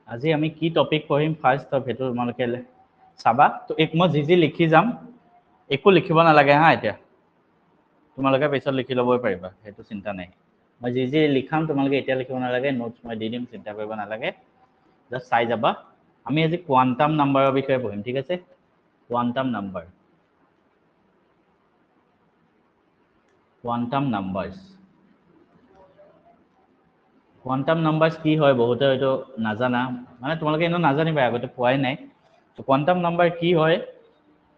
আজি আমি কি টপিক পঢ়িম ফাৰ্ষ্ট সেইটো তোমালোকে চাবা। তো এক মই যি লিখি যাম একো লিখিব নালাগে হা। এতিয়া তোমালোকে পিছত লিখি ল'বই পাৰিবা, সেইটো চিন্তা নাই। মই যি লিখাম তোমালোকে এতিয়া লিখিব নালাগে, নোটছ মই দি দিম, চিন্তা কৰিব নালাগে, জাষ্ট চাই যাবা। আমি আজি কোৱান্টাম নাম্বাৰৰ বিষয়ে পঢ়িম, ঠিক আছে? Quantum number, quantum numbers. Quantum numbers কি হয় বহুতে হয়তো নাজানা, মানে তোমালোকে এনেও নাজানিবা, আগতে পোৱাই নাই। তো কোৱান্টাম নাম্বাৰ কি হয়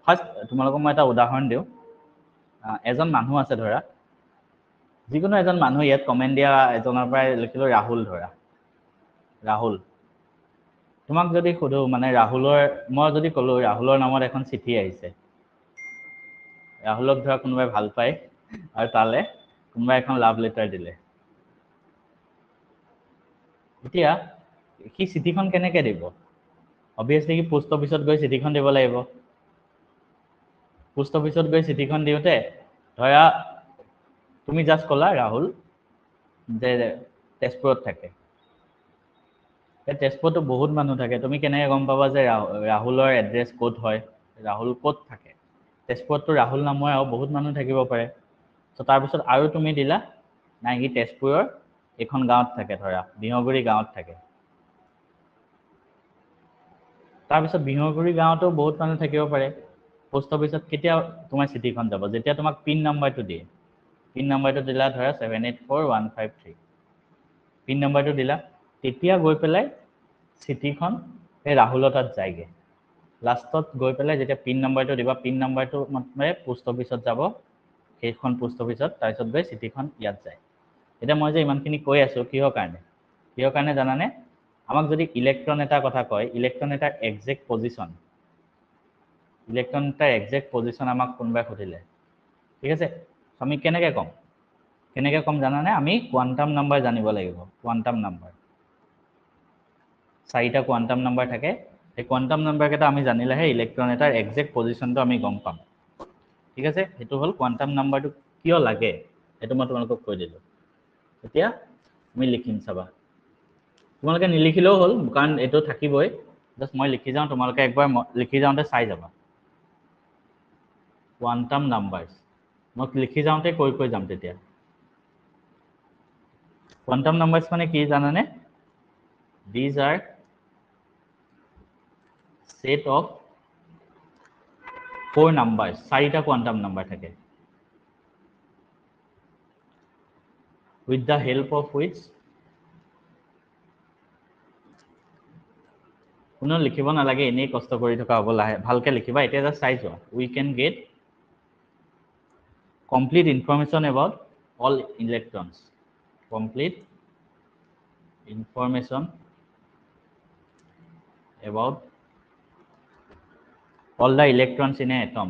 ফাৰ্ষ্ট তোমালোকক মই এটা উদাহৰণ দিওঁ। এজন মানুহ আছে ধৰা, যিকোনো এজন মানুহ, ইয়াত কমেণ্ট দিয়া এজনৰ পৰাই লিখিলোঁ ৰাহুল ধৰা। ৰাহুল, তোমাক যদি সোধো মানে ৰাহুলৰ, মই যদি ক'লোঁ ৰাহুলৰ নামত এখন চিঠি আহিছে, ৰাহুলক ধৰা কোনোবাই ভাল পায় আৰু তালে কোনোবাই এখন লাভ লেটাৰ দিলে, এতিয়া সি চিঠিখন কেনেকৈ দিব? অবভিয়াছলি সি পোষ্ট অফিচত গৈ চিঠিখন দিব লাগিব। পোষ্ট অফিচত গৈ চিঠিখন দিওঁতে ধৰা তুমি জাষ্ট ক'লা ৰাহুল যে তেজপুৰত থাকে। তেজপুৰতো বহুত মানুহ থাকে, তুমি কেনেকৈ গম পাবা যে ৰাহুলৰ এড্ৰেছ ক'ত হয়, ৰাহুল ক'ত থাকে? তেজপুৰততো ৰাহুল নামৰ আৰু বহুত মানুহ থাকিব পাৰে। ত' তাৰপিছত আৰু তুমি দিলা নাই সি তেজপুৰৰ এইখন গাঁৱত থাকে, ধৰা বিহগুৰি গাঁৱত থাকে। তাৰপিছত বিহগুৰি গাঁৱতো বহুত মানুহ থাকিব পাৰে। পোষ্ট অফিচত কেতিয়া তোমাৰ চিঠিখন যাব? যেতিয়া তোমাক পিন নাম্বাৰটো দিয়ে। পিন নাম্বাৰটো দিলা ধৰা 784153, পিন নাম্বাৰটো দিলা, তেতিয়া গৈ পেলাই চিঠিখন সেই ৰাহুলৰ তাত যায়গৈ। লাষ্টত গৈ পেলাই যেতিয়া পিন নাম্বাৰটো দিবা, পিন নাম্বাৰটো মানে পোষ্ট অফিচত যাব, সেইখন পোষ্ট অফিচত, তাৰপিছত গৈ চিঠিখন ইয়াত যায়। এতিয়া মই যে ইমানখিনি কৈ আছোঁ কিহৰ কাৰণে জানানে? আমাক যদি ইলেক্ট্ৰন এটাৰ কথা কয়, ইলেক্ট্ৰন এটাৰ একজেক্ট পজিশ্যন, ইলেক্ট্ৰন এটাৰ একজেক্ট পজিশ্যন আমাক কোনোবাই সুধিলে, ঠিক আছে, আমি কেনেকৈ ক'ম জানানে? আমি কোৱান্টাম নাম্বাৰ জানিব লাগিব। কোৱান্টাম নাম্বাৰ, 4টা কোৱান্টাম নাম্বাৰ থাকে। সেই কোৱান্টাম নাম্বাৰকেইটা আমি জানিলেহে ইলেক্ট্ৰন এটাৰ একজেক্ট পজিশ্যনটো আমি গম পাম, ঠিক আছে? সেইটো হ'ল কোৱান্টাম নাম্বাৰটো কিয় লাগে, সেইটো মই তোমালোকক কৈ দিলোঁ। এতিয়া আমি লিখিম, চাবা। তোমালোকে নিলিখিলেও হ'ল, কাৰণ এইটো থাকিবই, জাষ্ট মই লিখি যাওঁ, তোমালোকে একবাৰ লিখি যাওঁতে চাই যাবা। কোৱান্টাম নাম্বাৰছ, মই লিখি যাওঁতে কৈ যাম তেতিয়া। কোৱান্টাম নাম্বাৰছ মানে কি জানানে? These are set of 4 numbers, 4টা কোৱান্টাম নাম্বাৰ থাকে, with the help of which, কোনো লিখিব নালাগে, এনেই কষ্ট কৰি থকা হ'ব, লাহে ভালকৈ লিখিবা। এতিয়া জাষ্ট চাই যোৱা। We can get complete information about all electrons, complete information about all the electrons in an atom,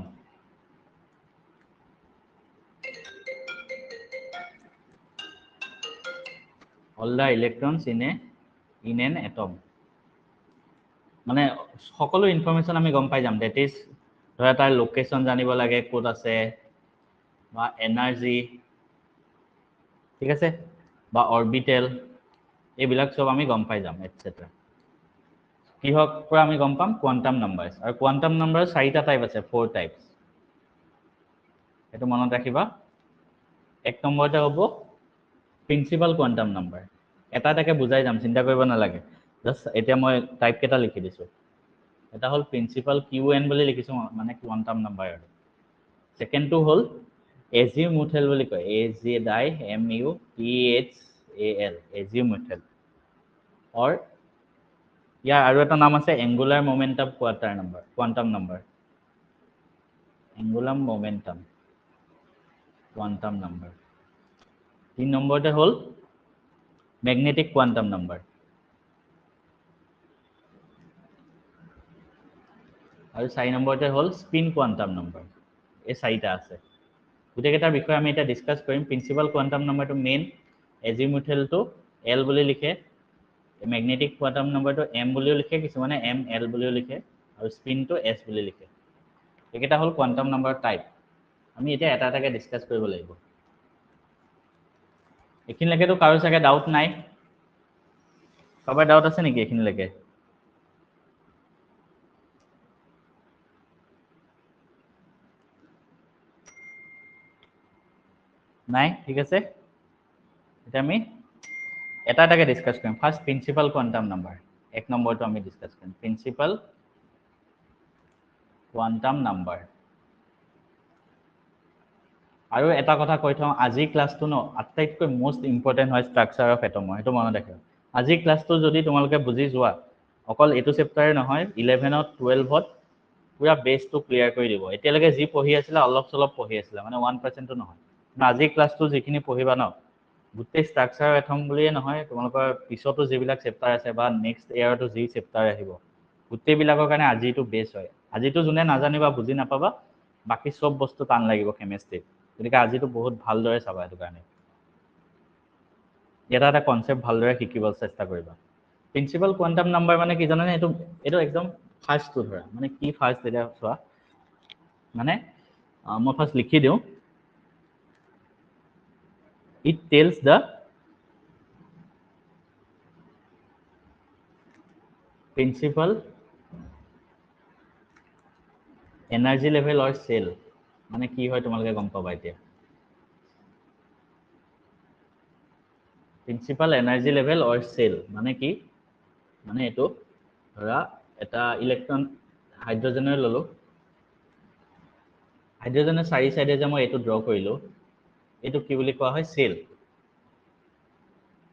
all the electrons in an atom, মানে সকলো ইনফৰমেশ্যন আমি গম পাই যাম। ডেট ইজ ধৰা তাৰ লোকেশ্যন জানিব লাগে, ক'ত আছে, বা এনাৰ্জি, ঠিক আছে, বা অৰবিটেল, এইবিলাক চব আমি গম পাই যাম, এটচেট্ৰা। কিহৰ পৰা আমি গম পাম? Quantum numbers. আৰু কোৱান্টাম নাম্বাৰ 4টা টাইপ আছে, 4 টাইপছ, সেইটো মনত ৰাখিবা। 1 নম্বৰতে হ'ব প্ৰিন্সিপাল কোৱান্টাম নাম্বাৰ। এটা এটাকে বুজাই যাম, চিন্তা কৰিব নালাগে, জাষ্ট এতিয়া মই টাইপ কেইটা লিখি দিছোঁ। এটা হ'ল প্ৰিন্সিপাল QN বুলি লিখিছোঁ, মানে কোৱান্টাম নাম্বাৰ। আৰু ছেকেণ্ডটো হ'ল এজিমুথেল বুলি কয়, AZIMUTHAL, এজিমুথেল। অৰ ইয়াৰ আৰু এটা নাম আছে angular momentum quantum number, angular momentum quantum number. 3 নম্বৰতে হ'ল মেগনেটিক কোৱান্টাম নাম্বাৰ। আৰু 4 নম্বৰতে হ'ল স্পিন কোৱান্টাম নাম্বাৰ। এই 4টা আছে, গোটেইকেইটাৰ বিষয়ে আমি এতিয়া ডিছকাছ কৰিম। প্ৰিন্সিপাল কোৱান্টাম নাম্বাৰটো মেইন, এজিমুথেলটো L বুলি লিখে, মেগনেটিক কোৱান্টাম নাম্বাৰটো M বুলিও লিখে, কিছুমানে ML বুলিও লিখে, আৰু স্পিনটো S বুলি লিখে। এইকেইটা হ'ল কোৱান্টাম নাম্বাৰ টাইপ। আমি এতিয়া এটা এটাকৈ ডিছকাছ কৰিব লাগিব। এইখিনিলৈকেতো কাৰো চাগে ডাউট নাই? কাৰোবাৰ ডাউট আছে নেকি এইখিনিলৈকে? নাই ঠিক আছে এটা আমি এটা এটাকে ডিসকাস কৰিম ফাৰ্স্ট প্ৰিন্সিপাল কোয়ান্টাম নাম্বাৰ এক নম্বৰটো আমি ডিসকাস কৰিম প্ৰিন্সিপাল কোয়ান্টাম নাম্বাৰ আৰু এটা কথা কৈ থওঁ আজি ক্লাছটো ন আটাইতকৈ মোস্ট ইম্পৰ্টেন্ট হয় স্ট্ৰাকচাৰ অফ এটমৰ সেইটো মনত ৰাখিবা আজি ক্লাছটো যদি তোমালোকে বুজি যোৱা অকল এইটো চেপ্টাৰে নহয় 11ত 12ত পুৰা বেসটো ক্লিয়াৰ কৰি দিব এতিয়ালৈকে যি পঢ়ি আছিলা অলপ চলপ পঢ়ি আছিলা মানে 1%ও নহয় আজি ক্লাছটো যিখিনি পঢ়িবা ন গোটেই স্ট্ৰাকচাৰ এটম বুলিয়ে নহয় তোমালোকৰ পিছতো যিবিলাক চেপ্টাৰ আছে বা নেক্সট ইয়াৰতো যি চেপ্টাৰ আহিব গোটেইবিলাকৰ কাৰণে আজিটো বেস হয় আজিটো যোনে নাজানিবা বুজি নাপাবা বাকি সব বস্তু টান লাগিব কেমিষ্ট্ৰি গতিকে আজিটো বহুত ভালদৰে চাবা এইটো কাৰণে এটা কনসেপ্ট ভালদৰে শিকিব চেষ্টা কৰিবা প্ৰিন্সিপাল কোয়ান্টাম নাম্বাৰ মানে কি জানানে এইটো একদম ফাৰ্স্টটো ধৰা মানে কি ফাৰ্স্ট এটা চোৱা মানে মই ফাৰ্স্ট লিখি দিওঁ it tells the principal energy level or cell মানে কি হয় তোমালোকে গম পাবা এতিয়া প্ৰিন্সিপাল এনাৰ্জি লেভেল অৰ সেল মানে কি মানে এটো ধৰা এটা ইলেক্ট্ৰন হাইড্ৰোজেনৰ ললো হাইড্ৰোজেনৰ চাৰি সাইডে যে মই এটো ড্ৰ কৰিলো এটো কি বুলি কোৱা হয় সেল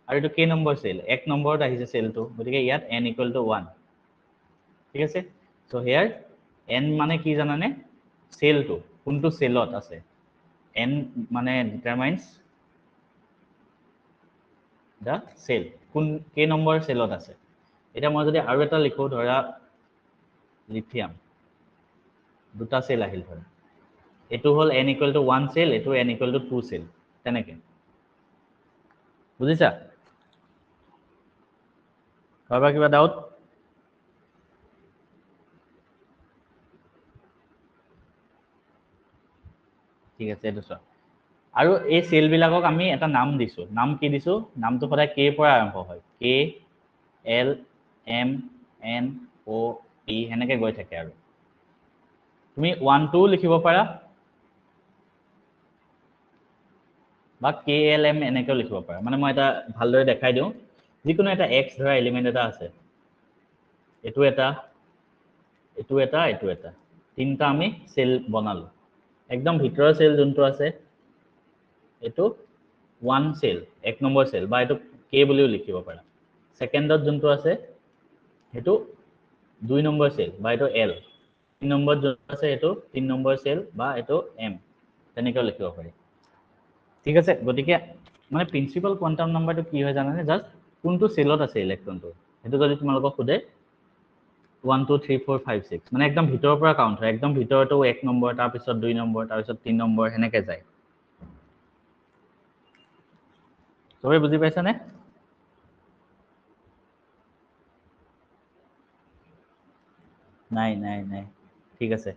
আৰু এটো কে নম্বৰ সেল এক নম্বৰত আহিছে সেলটো গতিকে ইয়াত n = 1 ঠিক আছে সো হিয়াৰ n মানে কি জানানে সেলটো কোনটো সেলত আছে n মানে ডিটাৰমাইন্স দা সেল কোন কে নম্বৰ সেলত আছে এটা মই যদি আৰু এটা লিখো ধৰা লিথিয়াম দুটা সেল আহিল ধৰা এটো হল n = 1 সেল এটো n = 2 সেল তেনেকে বুজিছা কাৰোবাৰ কিবা ডাউট ঠিক আছে এটো চোৱা আৰু এই সেল বিলাকক আমি এটা নাম দিছো নাম কি দিছো নামটো সদায় কে পৰা আৰম্ভ হয় কে এল এম এন ও ই হেনেকে গৈ থাকে আৰু তুমি 1 2 লিখিব পাৰা বা কে এল এম এনেকৈ লিখিব পাৰা মানে মই এটা ভালদৰে দেখাই দিওঁ যিকোনো এটা x ধৰা এলিমেন্ট এটা আছে এটো এটা তিনটা আমি সেল বনালো একদম ভিতৰৰ সেল যোনটো আছে এটো 1 সেল এক নম্বৰ সেল বা এটো কে বুলিও লিখিব পাৰা সেকেন্ডত যোনটো আছে এটো 2 নম্বৰ সেল বা এটো এল 3 নম্বৰ যোনটো আছে এটো 3 নম্বৰ সেল বা এটো এম তেনেকৈ লিখিব পাৰি ঠিক আছে গতিকে মানে প্ৰিন্সিপাল কোয়ান্টাম নাম্বাৰটো কি হয় জানানে জাস্ট কোনটো সেলত আছে ইলেক্ট্ৰনটো এটো যদি তোমালোকক খুদে 1 2 3 4 5 6 মানে একদম ভিতৰৰ পৰা কাউন্ট হয় একদম ভিতৰটো 1 নম্বৰ তাৰ পিছত 2 নম্বৰ তাৰ পিছত 3 নম্বৰ হেনেকে যায় সবে বুজি পাইছা নে নাই নাই নাই ঠিক আছে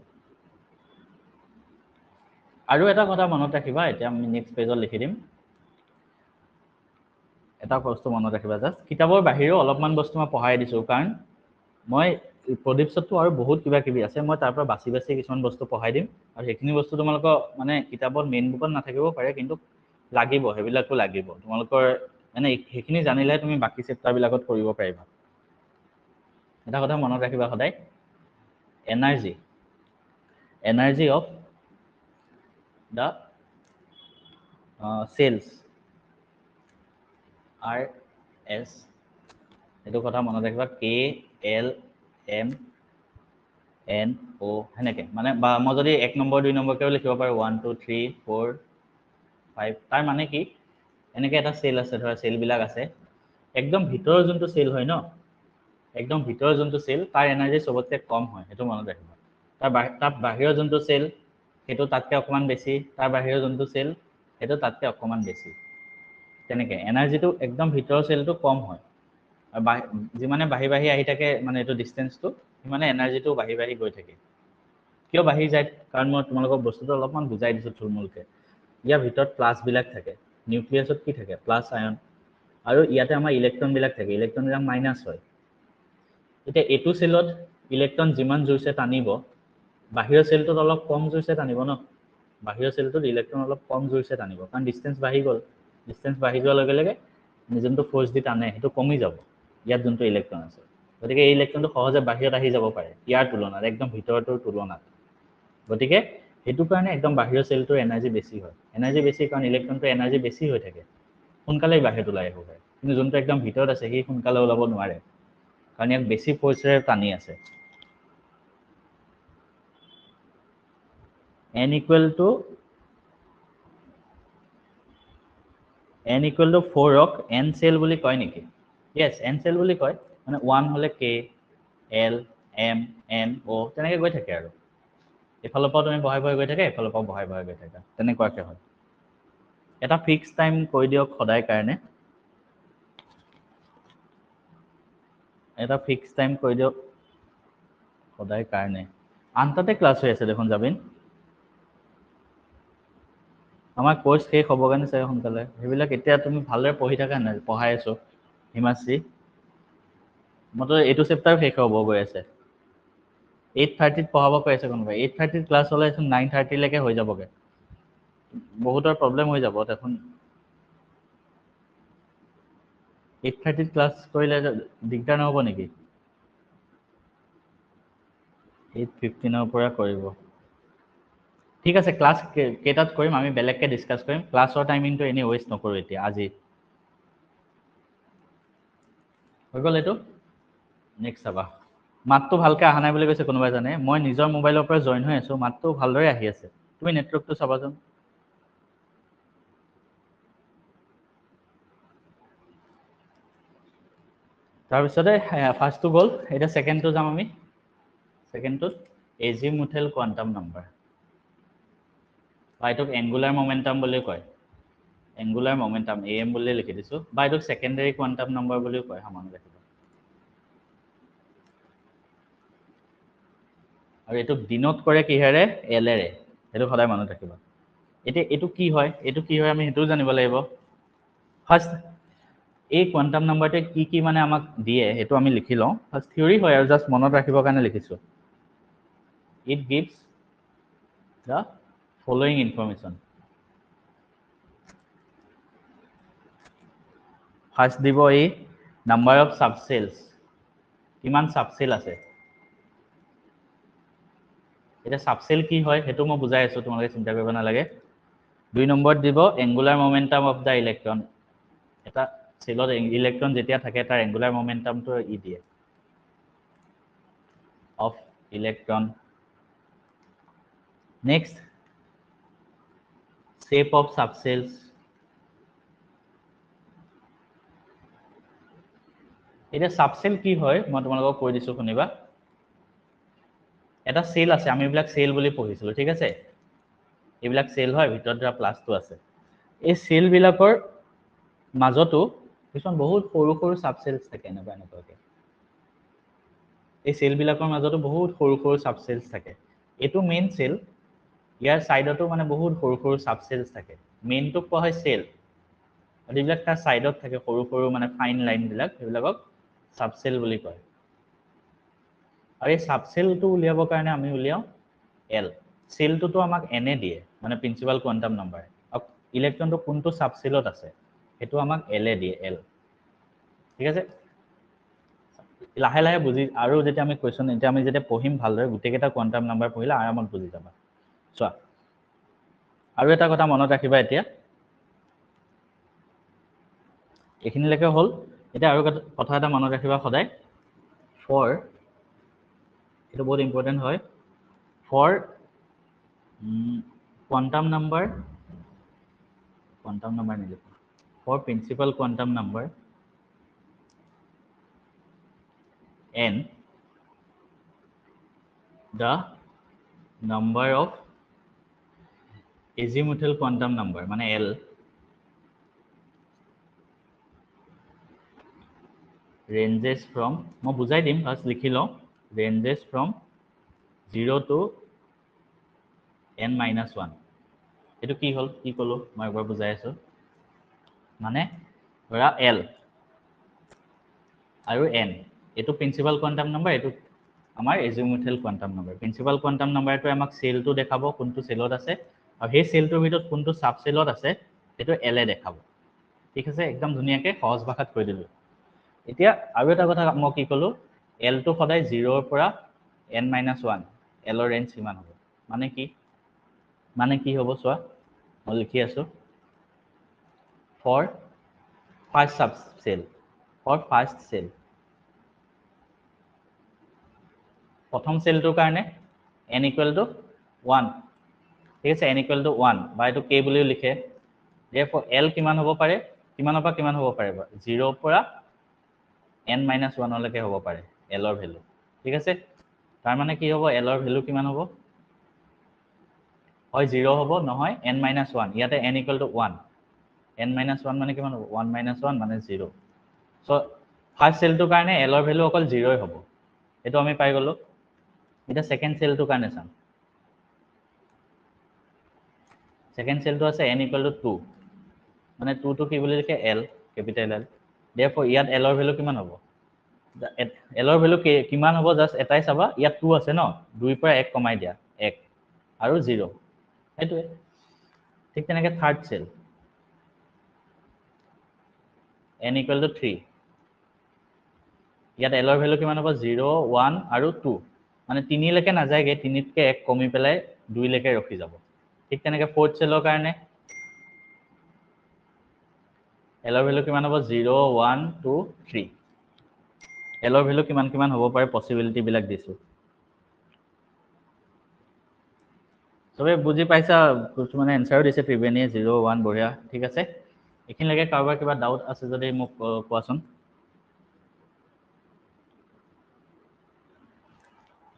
আৰু এটা কথা মনত ৰাখিবা এতিয়া আমি নেক্সট পেজত লিখি দিম এটা বস্তু মনত ৰাখিবা জাস্ট কিতাপৰ বাহিৰেও অলপমান বস্তু মই পঢ়াই দিছো কাৰণ মই প্ৰদীপসতটো আৰু বহুত কিবা কিবি আছে মই তাৰ পৰা বাছি বাছি কিছুমান বস্তু পঢ়াই দিম আৰু সেইখিনি বস্তু তোমালোকৰ মানে কিতাপত মেইন বুকত নাথাকিব পাৰে কিন্তু লাগিব হেবিলাকো লাগিব তোমালোকৰ মানে সেইখিনি জানিলে তুমি বাকি চেপ্টাৰ বিলাকত কৰিব পাৰিবা এটা কথা মনত ৰাখিবা সদায় energy of the cells R S এটো কথা মনত ৰাখিবা K L M N O হেনেকে মানে মই যদি 1 নম্বৰ 2 নম্বৰ কেও লিখিব পাৰো 1 2 3 4 5 তাৰ মানে কি এনেকে এটা সেল আছে ধৰা সেল বিলাক আছে একদম ভিতৰৰ যোনটো সেল হয় ন একদম ভিতৰৰ যোনটো সেল তাৰ এনাৰ্জি সবতকৈ কম হয় এটো মনত ৰাখিবা তাৰ বাহিৰৰ যোনটো সেল হেতু তাতকৈ অকমান বেছি তাৰ বাহিৰৰ যোনটো সেল হেতু তাতকৈ অকমান বেছি তেনেকে এনাৰ্জিটো একদম ভিতৰৰ সেলটো কম হয় যিমানে বাহি বাহি আহি থাকে মানে এটো ডিসটেন্সটো মানে এনাৰ্জিটো বাহি বাহি গৈ থাকে কিয় বাহি যায় কাৰণ মই তোমালোকক বস্তুটো অলপমান বুজাই দিছো থুলমুলকে ইয়াৰ ভিতৰত প্লাস বিলাক থাকে নিউক্লিয়াছত কি থাকে প্লাস আয়ন আৰু ইয়াতে আমাৰ ইলেক্ট্ৰন বিলাক থাকে ইলেক্ট্ৰন বিলাক মাইনাস হয় এতিয়া এটো সেলত ইলেক্ট্ৰন যিমান জুইছে টানিব বাহিৰৰ সেলটোত অলপ কম জুইছে টানিব ন বাহিৰৰ চেলটোত ইলেক্ট্ৰন অলপ কম জোৰছে টানিব কাৰণ ডিষ্টেন্স বাঢ়ি গ'ল ডিষ্টেন্স বাঢ়ি যোৱাৰ লগে লগে যোনটো ফ'ৰ্চ দি টানে সেইটো কমি যাব ইয়াত যোনটো ইলেক্ট্ৰন আছে গতিকে এই ইলেক্ট্ৰনটো সহজে বাহিৰত আহি যাব পাৰে ইয়াৰ তুলনাত একদম ভিতৰটোৰ তুলনাত গতিকে সেইটো কাৰণে একদম বাহিৰৰ চেলটোৰ এনাৰ্জি বেছি হয় এনাৰ্জি বেছি কাৰণ ইলেক্ট্ৰনটো এনাৰ্জি বেছি হৈ থাকে সোনকালে বাহিৰত ওলাই আহিব পাৰে কিন্তু যোনটো একদম ভিতৰত আছে সি সোনকালে ওলাব নোৱাৰে কাৰণ ইয়াক বেছি ফ'ৰ্চেৰে টানি আছে n equal to 4 ক n cell বুলি কয় নেকি yes n cell বুলি কয় মানে 1 হলে k l m n o তেনেকৈ গৈ থাকে আৰু এফালৰ পৰা তুমি বহাই বহাই গৈ থাকে এফালৰ পৰা বহাই বহাই গৈ থাকে তেনেকুৱাকৈ হয় এটা ফিক্স টাইম কৈ দিয়ক সদায় কাৰণে এটা ফিক্স টাইম কৈ দিয়ক সদায় কাৰণে আনটাতে ক্লাছ হৈ আছে দেখোন যাবিন আমাৰ কোৰ্স শেষ হ'ব কাৰণে চাই সোনকালে সেইবিলাক এতিয়া তুমি ভালদৰে পঢ়ি থাকা নাই পঢ়াই আছো হিমাশ্ৰী মতো এইটো চেপ্টাৰ শেষ হ'ব গৈ আছে 8:30 পঢ়াব কৈ আছে কোনোবাই 8:30 ক্লাছ হ'লে 9:30 লৈকে হৈ যাবগে বহুতৰ প্ৰব্লেম হৈ যাব দেখোন 8:30 ক্লাছ কৰিলে দিগদাৰ নহ'ব নেকি 8:15 পৰা কৰিব ঠিক আছে ক্লাছ কেইটাত কৰিম আমি বেলেগকে ডিসকাস কৰিম ক্লাছৰ টাইমিংটো এনে ওয়েষ্ট নকৰো এতিয়া আজি হৈ গ'ল এইটো নেক্সট চাবা মাতটো ভালকে আহা নাই বুলি কৈছে কোনোবাই জানে মই নিজৰ মোবাইলৰ পৰা জয়েন হৈ আছো মাতটো ভালদৰে আহি আছে তুমি নেটৱৰ্কটো চাবাচোন তাৰপিছতে ফাৰ্ষ্টটো গ'ল এটা সেকেন্ডটো যাম আমি সেকেন্ডটো এজিমুথেল কোয়ান্টাম নাম্বাৰ বাইটোক এঙ্গুলাৰ মোমেন্টাম বুলি কয় এঙ্গুলাৰ মোমেন্টাম am বুলি লিখি দিছো বাইটোক সেকেন্ডাৰী কোয়ান্টাম নাম্বাৰ বুলি কয় সমান ৰাখিব আৰু এটো ডিনোট কৰে কিহেৰে l এৰে এটো সদায় মনত ৰাখিবা এটো কি হয় আমি হেতু জানিব লাগিব ফাৰ্স্ট এই কোয়ান্টাম নাম্বাৰতে কি মানে আমাক দিয়ে হেতু আমি লিখি লওঁ ফাৰ্স্ট থিওৰি হয় আৰু জাস্ট মনত ৰাখিবৰ কাৰণে লিখিছো it gives the following information first দিব এই নাম্বার অফ সাবসেলস কিমান সাবসেল আছে এটা সাবসেল কি হয় হেতু মই বুজাই আছো তোমালোকে চিন্তা কৰিব নালাগে দুই নম্বৰ দিব এঙ্গুলাৰ মোমেন্টাম অফ দা ইলেক্ট্ৰন এটা সেলত ইলেক্ট্ৰন যেতিয়া থাকে তাৰ এঙ্গুলাৰ মোমেন্টামটো ই দিয়ে of electron next shape of subcells এটা সাবসেল কি হয় মই তোমালোকক কৈ দিছো শুনিবা এটা সেল আছে আমি এইবিলাক সেল বুলি পঢ়িছিলো ঠিক আছে এইবিলাক সেল হয় ভিতৰত ধৰা প্লাসটো আছে এই সেল বিলাকৰ মাজতো কিছুমান বহুত সৰু সৰু সাবসেলস থাকে এনেকৈ এই সেল বিলাকৰ মাজতো বহুত সৰু সৰু সাবসেলস থাকে এটো মেইন সেল ইয়াৰ সাইডতো মানে বহুত সৰু সৰু সাবসেলস থাকে মেইনটো কোৱা হয় সেল আৰু এইবিলাক তাৰ সাইডত থাকে সৰু সৰু মানে ফাইন লাইন বিলাক সেইবিলাকক সাবসেল বুলি কয় আৰু এই সাবসেলটো উলিয়াবৰ কাৰণে আমি উলিয়াও l সেলটোতো আমাক n দিয়ে মানে প্ৰিন্সিপাল কোয়ান্টাম নাম্বাৰ আৰু ইলেক্ট্ৰনটো কোনটো সাবসেলত আছে হেতু আমাক l দিয়ে l ঠিক আছে লাহে লাহে বুজি আৰু যেতিয়া আমি কোৱেশ্চন এতিয়া আমি যেতিয়া পঢ়িম ভালদৰে গুটেকেটা কোয়ান্টাম নাম্বাৰ পঢ়িলে আৰামত বুজি যাবা চোৱা আৰু এটা কথা মনত ৰাখিবা এতিয়া এখিনিলৈকে হল এটা আৰু কথা এটা মনত ৰাখিবা সদায় for এটা বহুত ইম্পৰ্টেন্ট হয় for quantum number নিলিখো for principal quantum number n the number of azimuthal quantum number মানে l ranges from মই বুজাই দিম ফার্স্ট লিখি লও ranges from 0 to n-1 এটো কি হল কি কলো মই একবাৰ বুজাই আছো মানে ধৰা l আৰু n এটো প্ৰিন্সিপাল কোয়ান্টাম নাম্বাৰ এটো আমাৰ এজিমুথেল কোয়ান্টাম নাম্বাৰ প্ৰিন্সিপাল কোয়ান্টাম নাম্বাৰটো আমাক সেলটো দেখাব কোনটো সেলত আছে আৰু সেই চেলটোৰ ভিতৰত কোনটো সাব সেলত আছে সেইটো এল এ দেখাব ঠিক আছে একদম ধুনীয়াকৈ সহজ ভাষাত কৈ দিলোঁ এতিয়া আৰু এটা কথা মই কি ক'লো এলটো সদায় 0 ৰ পৰা n-1 এলৰ ৰেঞ্জ কিমান হ'ব মানে কি হ'ব চোৱা মই লিখি আছো for first sub cell for first cell প্ৰথম সেলটোৰ কাৰণে n = 1 ঠিক আছে n = 1 বা এইটো k বুলিও লিখে therefore l কিমান হ'ব পাৰে কিমানৰ পৰা কিমান হ'ব পাৰে 0 ৰ পৰা n-1 লৈকে হ'ব পাৰে l ৰ ভ্যালু ঠিক আছে তাৰ মানে কি হ'ব l ৰ ভ্যালু কিমান হ'ব হয় 0 হ'ব নহয় n-1 ইয়াতে n = 1 n-1 মানে কিমান হ'ব 1 - 1 মানে 0 সো ফার্স্ট সেলটোৰ কাৰণে l ৰ ভ্যালু অকল 0 হ'ব এটো আমি পাই গলো এটা সেকেন্ড সেলটোৰ কাৰণে চাম সেকেন্ড সেলটো আছে n = 2 মানে 2 টো কি বুলি লিখে l ক্যাপিটেল L therefore ইয়াত l ৰ ভ্যালু কিমান হ'ব l ৰ ভ্যালু কিমান হ'ব জাস্ট এটাই চাবা ইয়াত 2 আছে ন 2 পৰা 1 কমাই দিয়া 1 আৰু 0 এটোৱে ঠিক তেনেকে থাৰ্ড সেল n = 3 ইয়াত l ৰ ভ্যালু কিমান হ'ব 0 1 আৰু 2 মানে 3 লৈকে নাযায়গে 3 তকে 1 কমি পেলাই 2 লৈকে ৰখি যাব ঠিক তেনেকে ফোৰ্থ সেলৰ কাৰণে l ৰ ভ্যালু কিমান হ'ব 0 1 2 3 l ৰ ভ্যালু কিমান হ'ব পাৰে পসিবিলিটি বিলাক দিছো সবে বুজি পাইছা মানে এনসাৰও দিছে ত্ৰিবেণীয়ে 0 1 বঢ়িয়া ঠিক আছে এখিনলৈকে কাৰোবাৰ কিবা ডাউট আছে যদি মোক কোৱাচোন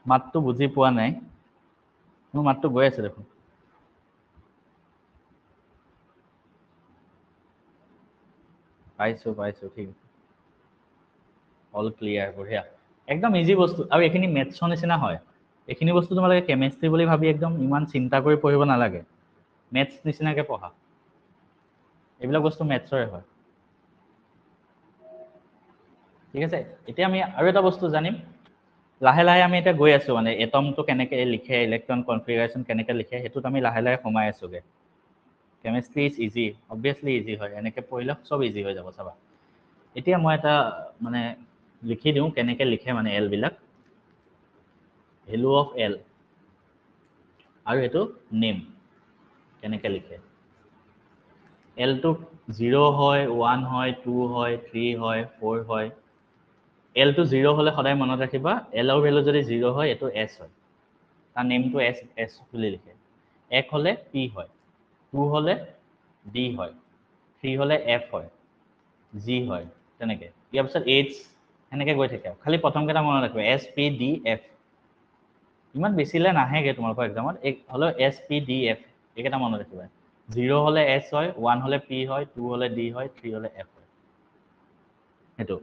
মাতটো বুজি পোৱা নাই মোৰ মাতটো গৈ আছে দেখোন পাইছো ঠিক অল ক্লিয়াৰ বঢ়িয়া একদম ইজি বস্তু আৰু এখিনি মেথছৰ নিচিনা হয় এখিনি বস্তু তোমালোকে কেমিষ্ট্ৰি বুলি ভাবি একদম ইমান চিন্তা কৰি পঢ়িব নালাগে মেথছ নিচিনাকে পঢ়া এইবিলাক বস্তু মেথছৰে হয় ঠিক আছে এতিয়া আমি আৰু এটা বস্তু জানিম লাহে লাহে আমি এটা গৈ আছো মানে এটমটো কেনেকৈ লিখে ইলেক্ট্ৰন কনফিগাৰেশ্যন কেনেকৈ লিখে হেতুত আমি লাহে লাহে সোমাই আছোগে chemistry is easy obviously easy হয় এনেকৈ পঢ়িলে সব ইজি হৈ যাব চাবা এতিয়া মই এটা মানে লিখি দিওঁ কেনেকৈ লিখে মানে এল বিলাক ভ্যালু অফ এল আৰু এটো নেম কেনেকৈ লিখে এল টো 0 হয় 1 হয় 2 হয় 3 হয় 4 হয় এল টো 0 হলে সদায় মনত ৰাখিবা এল ৰ ভ্যালু যদি 0 হয় এটো এস হয় তাৰ নেমটো এস বুলি লিখে 1 হলে পি হয় 2 হলে ডি হয় 3 হলে এফ হয় জি হয় তেনেকে ইয়াৰ পিছত এইচ এনেকে গৈ থাকে খালি প্ৰথম কেইটা মনত ৰাখিবা এস পি ডি এফ ইমান বেছিলে নাহেগে তোমালোকৰ এক্সামত হলো এস পি ডি এফ এইকেইটা মনত ৰাখিবা 0 হলে এস হয় 1 হলে পি হয় 2 হলে ডি হয় 3 হলে এফ হয় হেতু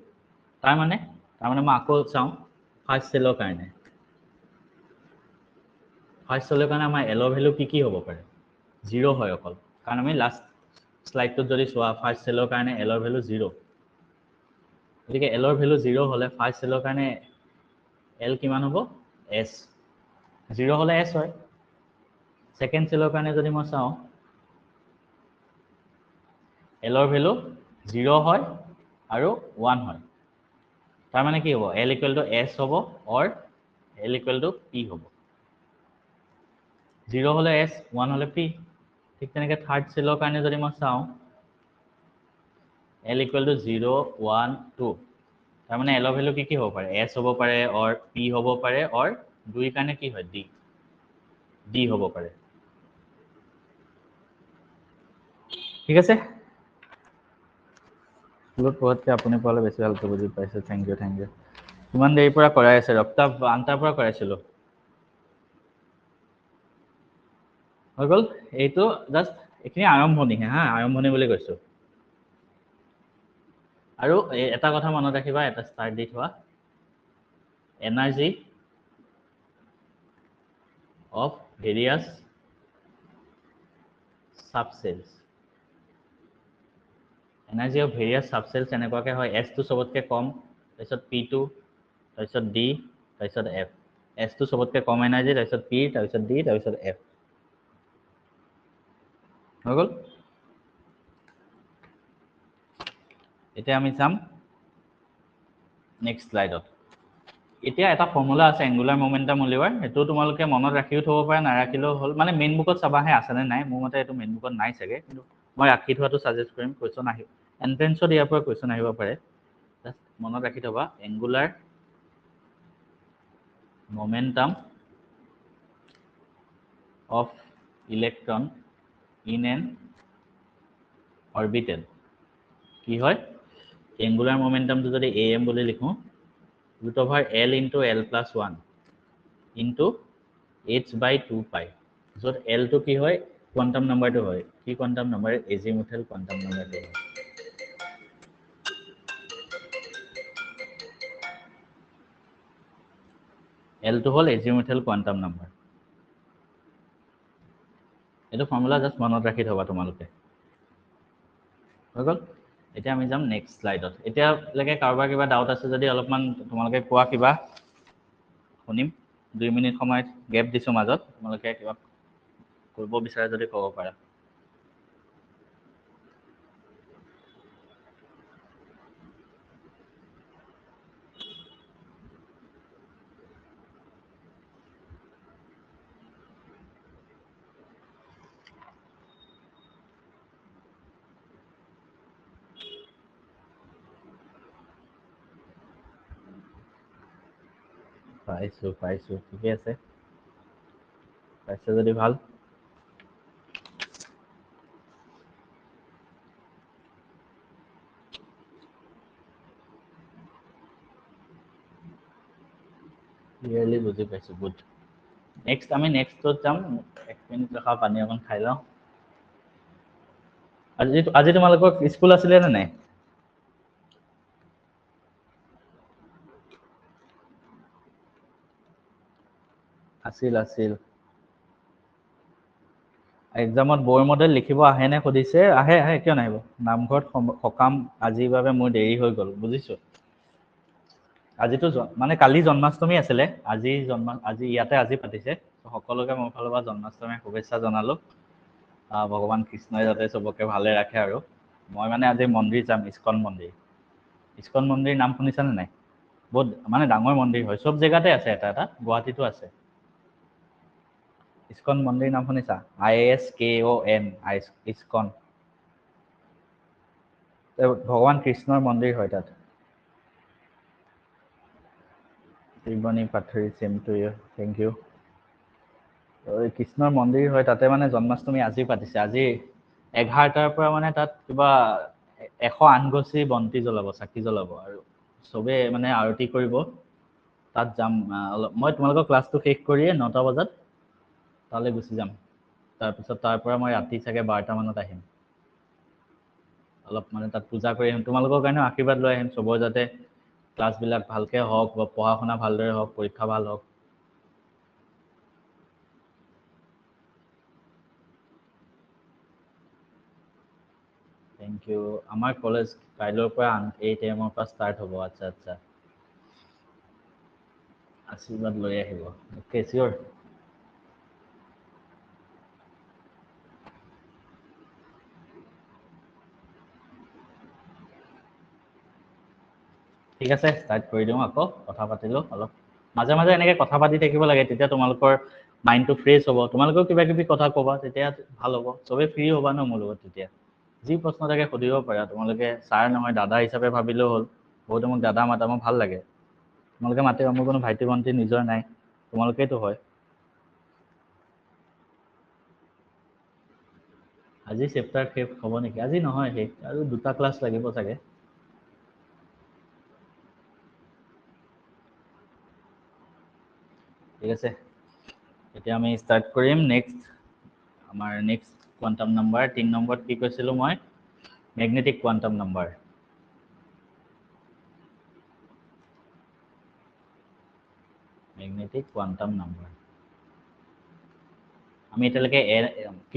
তাৰ মানে মই আকৌ চাওঁ ফাৰ্স্ট সেলৰ কাৰণে ফাৰ্স্ট সেলৰ কাৰণে আমাৰ এল ৰ ভ্যালু কি হ'ব পাৰে 0 হয় অকল কাৰণ আমি লাষ্ট স্লাইডটোত যদি চোৱা ফাৰ্স্ট সেলৰ কাৰণে এল ৰ ভ্যালু 0 গতিকে এল ৰ ভ্যালু 0 হলে ফাৰ্স্ট সেলৰ কাৰণে এল কিমান হ'ব এস 0 হলে এস হয় সেকেন্ড সেলৰ কাৰণে যদি মই চাওঁ এল ৰ ভ্যালু 0 হয় আৰু 1 হয় তাৰ মানে কি হ'ব l = s হ'ব or l = p হ'ব 0 হলে s 1 হলে p ঠিক তেনেকে থার্ড সেলৰ কাৰণে যদি মই চাওঁ l = 0 1 2 তাৰ মানে l ৰ ভ্যালু কি হ'ব পাৰে s হ'ব পাৰে or p হ'ব পাৰে or 2 কাৰণে কি হয় d হ'ব পাৰে ঠিক আছে স্কুলত পঢ়াতকৈ আপুনি পঢ়ালে বেছি ভালকৈ বুজি পাইছে থেংক ইউ কিমান দেৰিৰ পৰা কৰাই আছে ৰক্তা আনটাৰ পৰা কৰাইছিলো হৈ গ'ল এইটো জাস্ট এইখিনি আৰম্ভণিহে হা আৰম্ভণি বুলি কৈছো আৰু এটা কথা মনত ৰাখিবা এটা ষ্টাৰ্ট দি থোৱা energy of various subshells energy of various subshells এনেকুৱাকে হয় এছ টো সবতকৈ কম তাৰপিছত পি টো তাৰপিছত ডি তাৰপিছত এফ এছ টো সবতকৈ কম এনাৰ্জি তাৰপিছত পি তাৰপিছত ডি তাৰপিছত এফ হৈ গ'ল এতিয়া আমি চাম নেক্সট স্লাইডত এতিয়া এটা ফৰ্মুলা আছে এংগুলাৰ মোমেন্টাম উলিওৱাৰ সেইটো তোমালোকে মনত ৰাখিও থব পাৰে নাৰাখিলেও হ'ল মানে মেইন বুকত চাবাহে আছেনে নাই মোৰ মতে এইটো মেইন বুকত নাই চাগে কিন্তু মই ৰাখি থোৱাটো ছাজেষ্ট কৰিম কুৱেশ্যন আহিব এণ্ট্ৰেন্সত ইয়াৰ পৰা কুৱেশ্যন আহিব পাৰে জাষ্ট মনত ৰাখি থবা angular momentum of electron in an orbital কি হয় angular momentum তো যদি am বুলি লিখো root over l into l plus 1 into h by 2 pi যত l তো কি হয় quantum number তো হয় কি quantum number azimuthal quantum number তো হয় l তো হল azimuthal quantum number এইটো ফৰ্মুলা জাস্ট মনত ৰাখি থবা তোমালোকে হৈ গ'ল এতিয়া আমি যাম নেক্সট স্লাইডত এতিয়ালৈকে কাৰোবাৰ কিবা ডাউট আছে যদি অলপমান তোমালোকে কোৱা কিবা শুনিম 2 মিনিট সময় গেপ দিছো মাজত তোমালোকে কিবা কৰিব বিচাৰে যদি ক'ব পাৰা পাইছো ঠিকে আছে পাইছে যদি ভাল ক্লিয়াৰলি বুজি পাইছো গুড নেক্সট আমি নেক্সটত যাম 1 মিনিট ৰখা পানী অকণ খাই লওঁ আজি তোমালোকৰ স্কুল আছিলে নে নাই আছিল এক্সামত ব'ৰ মডেল লিখিব আহে নে সুধিছে আহে কিয় নাহিব নামঘৰত সকাম আজিৰ বাবে মোৰ দেৰি হৈ গ'ল বুজিছো আজিতো মানে কালি জন্মাষ্টমী আছিলে আজি ইয়াতে পাতিছে সকলোকে মোৰ ফালৰ পৰা জন্মাষ্টমীৰ শুভেচ্ছা জনালো ভগৱান কৃষ্ণই যাতে চবকে ভালে ৰাখে আৰু মই মানে আজি মন্দিৰ যাম ইস্কন মন্দিৰ নাম শুনিছানে নাই বহুত মানে ডাঙৰ মন্দিৰ হয় চব জেগাতে আছে এটা গুৱাহাটীতো আছে ইস্কন মন্দিৰ নাম শুনিছা ISKON ইস্কন ভগৱান কৃষ্ণৰ মন্দিৰ হয় তাত ত্ৰিবণী পাথৰি same to you thank you কৃষ্ণৰ মন্দিৰ হয় তাতে মানে জন্মাষ্টমী আজি পাতিছে আজি 11টাৰ পৰা মানে তাত কিবা 108 গছি বন্তি জ্বলাব চাকি জ্বলাব আৰু চবে মানে আৰতি কৰিব তাত যাম মই তোমালোকৰ ক্লাছটো শেষ কৰিয়ে 9টা বজাত তালৈ গুচি যাম তাৰপিছত তাৰ পৰা মই ৰাতি চাগে 12টা মানত আহিম অলপ মানে তাত পূজা কৰি আহিম তোমালোকৰ কাৰণেও আশীৰ্বাদ লৈ আহিম চবৰ যাতে ক্লাছবিলাক ভালকৈ হওক বা পঢ়া শুনা ভালদৰে হওক পৰীক্ষা ভাল হওক থেংক ইউ আমাৰ কলেজ কাইলৈৰ পৰা 8 AM পৰা ষ্টাৰ্ট হ'ব আচ্ছা আশীৰ্বাদ লৈ আহিব অ'কে চিয়'ৰ ঠিক আছে ষ্টাৰ্ট কৰি দিওঁ আকৌ কথা পাতিলোঁ অলপ মাজে মাজে এনেকৈ কথা পাতি থাকিব লাগে তেতিয়া তোমালোকৰ মাইণ্ডটো ফ্ৰেছ হ'ব তোমালোকেও কিবা কিবি কথা ক'বা তেতিয়া ভাল হ'ব চবেই ফ্ৰী হ'বা ন মোৰ লগত তেতিয়া যি প্ৰশ্ন থাকে সুধিব পাৰা তোমালোকে ছাৰ নহয় দাদা হিচাপে ভাবিলেও হ'ল বহুতে মোক দাদা মাতা মোক ভাল লাগে তোমালোকে মাতিবা মোৰ কোনো ভাইটি ভণ্টি নিজৰ নাই তোমালোকেইতো হয় আজি চেপ্টাৰ শেষ হ'ব নেকি আজি নহয় শেষ আৰু 2টা ক্লাছ লাগিব চাগে ঠিক আছে এতিয়া আমি ষ্টাৰ্ট কৰিম নেক্সট আমাৰ নেক্সট কোৱাণ্টাম নাম্বাৰ 3 নম্বৰত কি কৈছিলোঁ মই magnetic quantum number magnetic quantum number আমি এতিয়ালৈকে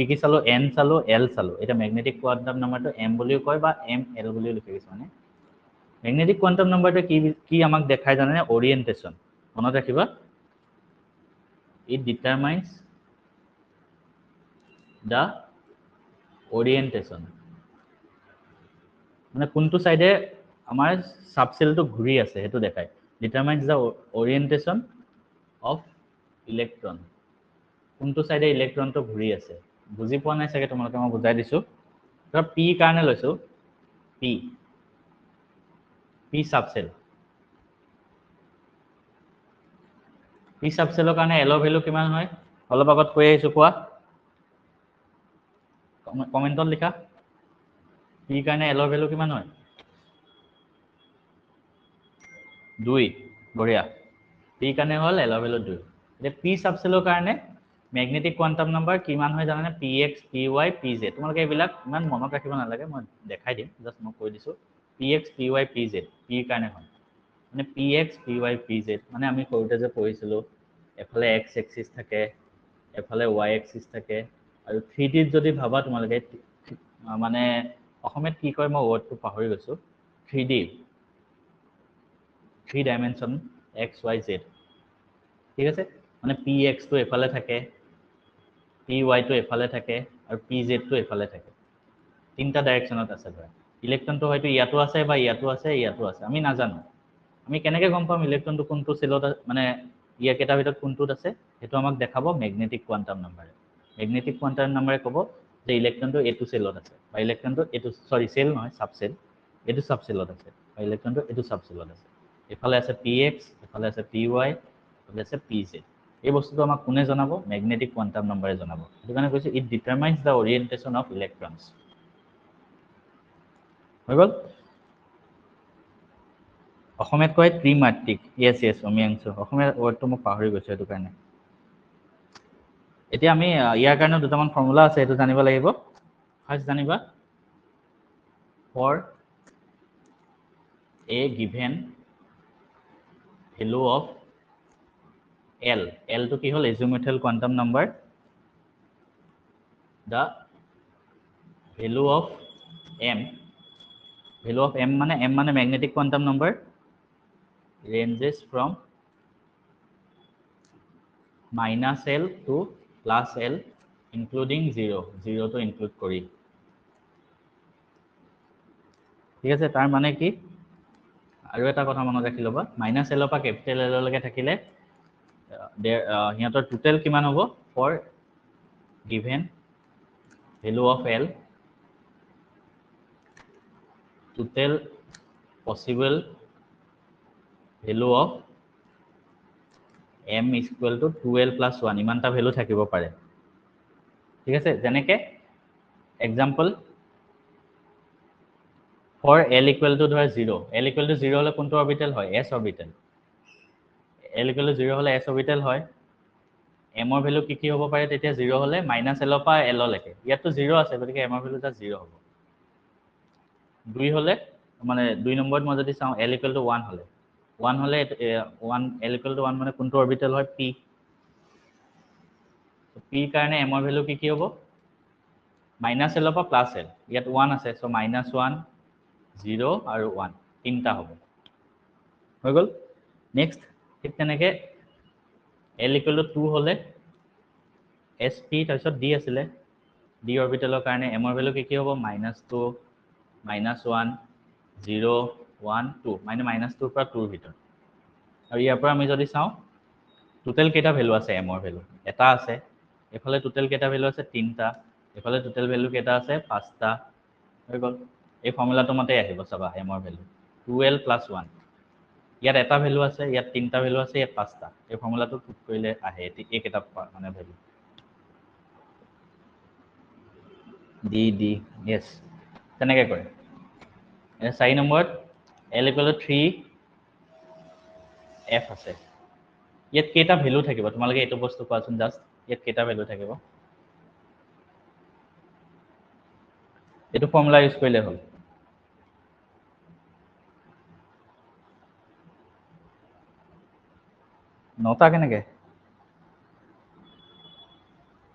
কি চালোঁ N চালোঁ L চালোঁ এতিয়া মেগনেটিক কোৱাণ্টাম নাম্বাৰটো M বুলিও কয় বা ML বুলিও লিখে কিছুমানে মেগনেটিক কোৱাণ্টাম নাম্বাৰটো কি আমাক দেখায় জানেনে অৰিয়েণ্টেশ্যন মনত ৰাখিবা it determines the ওৰিয়েণ্টেশ্যন মানে কোনটো সাইডে আমাৰ সাবসেলটো ঘূৰি আছে হেতু দেখায় ডিটাৰমাইন্স দা ওৰিয়েণ্টেশ্যন অফ ইলেক্ট্ৰন কোনটো সাইডে ইলেক্ট্ৰনটো ঘূৰি আছে বুজি পোৱা নাই চাগে তোমালোকে মই বুজাই দিছো ধৰ পি কাৰণে লৈছো পি পি সাবসেল পি সাবসেলৰ কাৰণে এলৰ ভ্যালু কিমান হয় অলপ আগত কৈ আহিছো কোৱা কমেন্টত লিখা পি কাৰণে এলৰ ভ্যালু কিমান হয় 2 বঢ়িয়া পি কাৰণে হল এলৰ ভ্যালু 2 এতিয়া পি সাবসেলৰ কাৰণে ম্যাগনেটিক কোয়ান্টাম নাম্বাৰ কিমান হয় জানানে px py pz তোমালোকে এইবিলাক ইমান মনত ৰাখিব নালাগে মই দেখাই দিম জাস্ট মই কৈ দিছো px py pz p কাৰণে হয় মানে px py pz মানে আমি সৰুতে যে পঢ়িছিলো এফালে x এক্সিস থাকে এফালে y এক্সিস থাকে আৰু 3D যদি ভাবা তোমালোকে মানে অসমীয়াত কি কয় মই ওৱৰ্ডটো পাহৰি গৈছো 3D 3 dimension x y z ঠিক আছে মানে px টো এফালে থাকে py টো এফালে থাকে আৰু pz টো এফালে থাকে তিনটা ডাইৰেকশনত আছে ধৰা ইলেক্ট্ৰনটো হয়তো ইয়াতো আছে বা ইয়াতো আছে আমি নাজানো আমি কেনেকৈ গম পাম ইলেক্ট্ৰনটো কোনটো সেলত মানে ইয়া কেটা ভিতৰত কোনটোত আছে হেতু আমাক দেখাব ম্যাগনেটিক কোয়ান্টাম নাম্বাৰে ম্যাগনেটিক কোয়ান্টাম নাম্বাৰে ক'ব যে ইলেক্ট্ৰনটো এটো সেলত আছে বা ইলেক্ট্ৰনটো এটো সৰি সেল নহয় সাবসেল এটো সাবসেলত আছে বা ইলেক্ট্ৰনটো এটো সাবসেলত আছে এফালে আছে px এফালে আছে py এফালে আছে pz এই বস্তুটো আমাক কোনে জনাব ম্যাগনেটিক কোয়ান্টাম নাম্বাৰে জনাব এটো কাৰণে কৈছে ইট ডিটাৰমাইন্স দা ওৰিয়েণ্টেশ্যন অফ ইলেক্ট্ৰনছ হৈ গল অসমীয়াত কয় ত্ৰিমাত্ৰিক ইয়েস ইয়েস অমিয়াংশু অসমীয়া ওয়াৰ্ডটো মই পাহৰি গৈছো এটো কাৰণে এতিয়া আমি ইয়াৰ কাৰণে দুটামান ফৰ্মুলা আছে এটো জানিব লাগিব ফাৰ্স্ট জানিবা for a given value of L to কি হল azimuthal quantum number the value of m মানে magnetic quantum number ranges from minus L to plus L including 0 to include করি ঠিক আছে তাৰ মানে কি আৰু এটা কথা মনত ৰাখি লবা মাইনাস L পৰা ক্যাপিটাল L লৈকে থাকিলে হিয়াতৰ টোটাল কিমান হ'ব for given value of L total possible value of m is equal to 2L plus 1 ইমানটা ভ্যালু থাকিব পাৰে ঠিক আছে যেনেকে example for L equal to ধৰা 0 L equal to 0 হলে কোনটো অৰবিটেল হয় s orbital L equal to 0 হলে s অৰবিটেল হয় m ৰ ভ্যালু কি হ'ব পাৰে তেতিয়া 0 হলে -L পৰা L লৈকে ইয়াতো 0 আছে গতিকে m ৰ ভ্যালু জাস্ট 0 হ'ব 2 হলে মানে 2 নম্বৰত মই যদি চাও L equal to 1 হলে 1 হলে 1 L equal to 1 মানে কোনটো অৰবিটেল হয় p p কাৰণে m ৰ ভ্যালু কি হ'ব -L পৰা +L ইয়াত 1 আছে সো -1 0 আৰু 1 তিনটা হ'ব হৈ গল নেক্সট ঠিক তেনেকে L equal to 2 হলে sp তাৰপিছত d আছিলে d অৰবিটেলৰ কাৰণে m ৰ ভ্যালু কি হ'ব -2 -1 0 1 2 মানে -2 পৰা 2 ৰ ভিতৰত আৰু ইয়াৰ পৰা আমি যদি চাও টোটাল কেটা ভ্যালু আছে m ৰ ভ্যালু এটা আছে এফালে টোটাল কেটা ভ্যালু আছে তিনটা এফালে টোটাল ভ্যালু কেটা আছে পাঁচটা হৈ গল এই ফৰ্মুলাটো মতে আহিব সবা m ৰ ভ্যালু 2L + 1 ইয়াত এটা ভ্যালু আছে ইয়াত তিনটা ভ্যালু আছে ইয়াত পাঁচটা এই ফৰ্মুলাটো পুট কৰিলে আহে এই কেটা মানে ভ্যালু d yes তেনেকে কৰে 4 নম্বৰত L equal to 3 f আছে ইয়াত কেটা ভ্যালু থাকিব তোমালোকে এটো বস্তু কোৱাচোন জাস্ট ইয়াত কেটা ভ্যালু থাকিব এটো ফৰ্মুলা ইউজ কৰিলে হ'ল নটা কেনেকে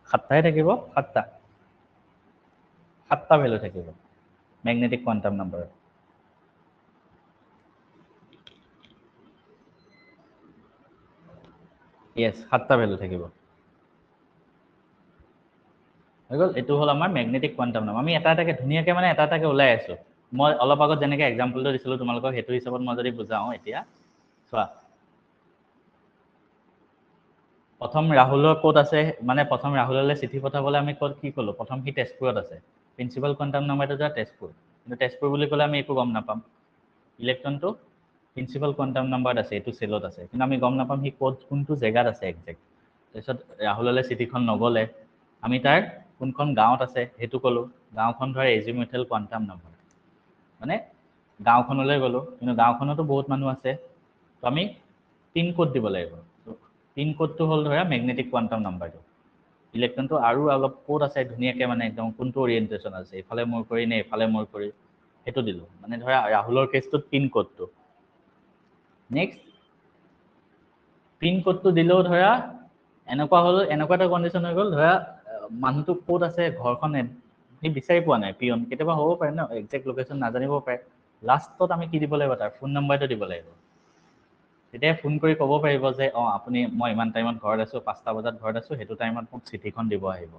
সাতটাই থাকিব সাতটা ভ্যালু থাকিব ম্যাগনেটিক কোয়ান্টাম নাম্বাৰ yes সাতটা ভ্যালু থাকিব হৈ গ'ল এইটো হ'ল আমাৰ মেগনেটিক কোৱান্টাম নাম্বাৰ আমি এটা এটাকে ধুনীয়াকৈ মানে এটা এটাকে ওলাই আছোঁ মই অলপ আগত যেনেকৈ এক্সাম্পলটো দিছিলোঁ তোমালোকক সেইটো হিচাপত মই যদি বুজাওঁ এতিয়া চোৱা প্ৰথম ৰাহুলৰ ক'ত আছে মানে প্ৰথম ৰাহুললৈ চিঠি পঠাবলৈ আমি ক'ত কি ক'লোঁ প্ৰথম সি তেজপুৰত আছে প্ৰিন্সিপাল কোৱান্টাম নাম্বাৰটো যোৱা তেজপুৰ কিন্তু তেজপুৰ বুলি ক'লে আমি একো গম নাপাম ইলেক্ট্ৰনটো প্ৰিন্সিপাল কোৱান্টাম নাম্বাৰত আছে এইটো চেলত আছে কিন্তু আমি গম নাপাম সি ক'ত কোনটো জেগাত আছে একজেক্ট তাৰপিছত ৰাহুললৈ চিঠিখন নগ'লে আমি তাৰ কোনখন গাঁৱত আছে সেইটো ক'লোঁ গাঁওখন ধৰা এজিমিউথেল কোৱান্টাম নাম্বাৰ মানে গাঁওখনলৈ গ'লোঁ কিন্তু গাঁওখনতো বহুত মানুহ আছে তো আমি পিন কোড দিব লাগিব পিন কোডটো হ'ল ধৰা মেগনেটিক কোৱান্টাম নাম্বাৰটো ইলেক্ট্ৰনটো আৰু অলপ ক'ত আছে ধুনীয়াকৈ মানে একদম কোনটো অৰিয়েণ্টেশ্যন আছে এইফালে মোৰ কৰি নে এইফালে মোৰ কৰি সেইটো দিলোঁ মানে ধৰা ৰাহুলৰ কেছটোত পিন কোডটো নেক্সট পিন কোডটো দিলেও ধৰা এনেকুৱা হ'ল এনেকুৱা এটা কণ্ডিশ্যন হৈ গ'ল ধৰা মানুহটো ক'ত আছে ঘৰখন সি বিচাৰি পোৱা নাই পিয়ন কেতিয়াবা হ'ব পাৰে ন একজেক্ট লোকেশ্যন নাজানিব পাৰে লাষ্টত আমি কি দিব লাগিব তাৰ ফোন নম্বৰটো দিব লাগিব তেতিয়া ফোন কৰি ক'ব পাৰিব যে অঁ আপুনি মই ইমান টাইমত ঘৰত আছোঁ 5টা বজাত ঘৰত আছোঁ সেইটো টাইমত মোক চিঠিখন দিব আহিব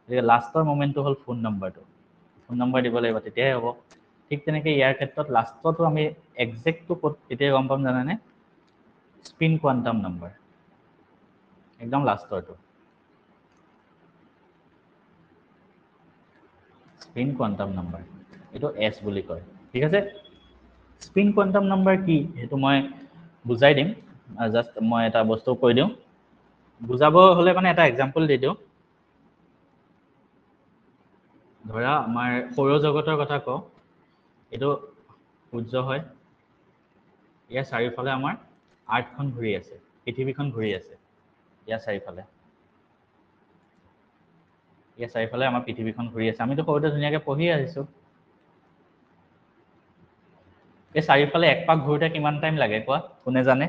গতিকে লাষ্টৰ মমেণ্টটো হ'ল ফোন নম্বৰটো ফোন নম্বৰ দিব লাগিব তেতিয়াহে হ'ব ঠিক তেনেকৈ ইয়াৰ ক্ষেত্ৰত লাষ্টতো আমি একজেক্টটো ক'ত তেতিয়াই গম পাম জানানে স্পিন কোৱান্টাম নাম্বাৰ একদম লাষ্টৰটো স্পিন কোৱান্টাম নাম্বাৰ এইটো এছ বুলি কয় ঠিক আছে স্পিন কোৱান্টাম নাম্বাৰ কি সেইটো মই বুজাই দিম জাষ্ট মই এটা বস্তু কৈ দিওঁ বুজাব হ'লে মানে এটা এক্সাম্পল দি দিওঁ ধৰা আমাৰ সৌৰজগতৰ কথা কওঁ এইটো সূৰ্য হয় ইয়াৰ চাৰিওফালে আমাৰ আৰ্থখন ঘূৰি আছে পৃথিৱীখন ঘূৰি আছে ইয়াৰ চাৰিওফালে আমাৰ পৃথিৱীখন ঘূৰি আছে আমিতো সৰুতে ধুনীয়াকৈ পঢ়ি আহিছোঁ এই চাৰিওফালে এক পাক ঘূৰোতে কিমান টাইম লাগে কোৱা কোনে জানে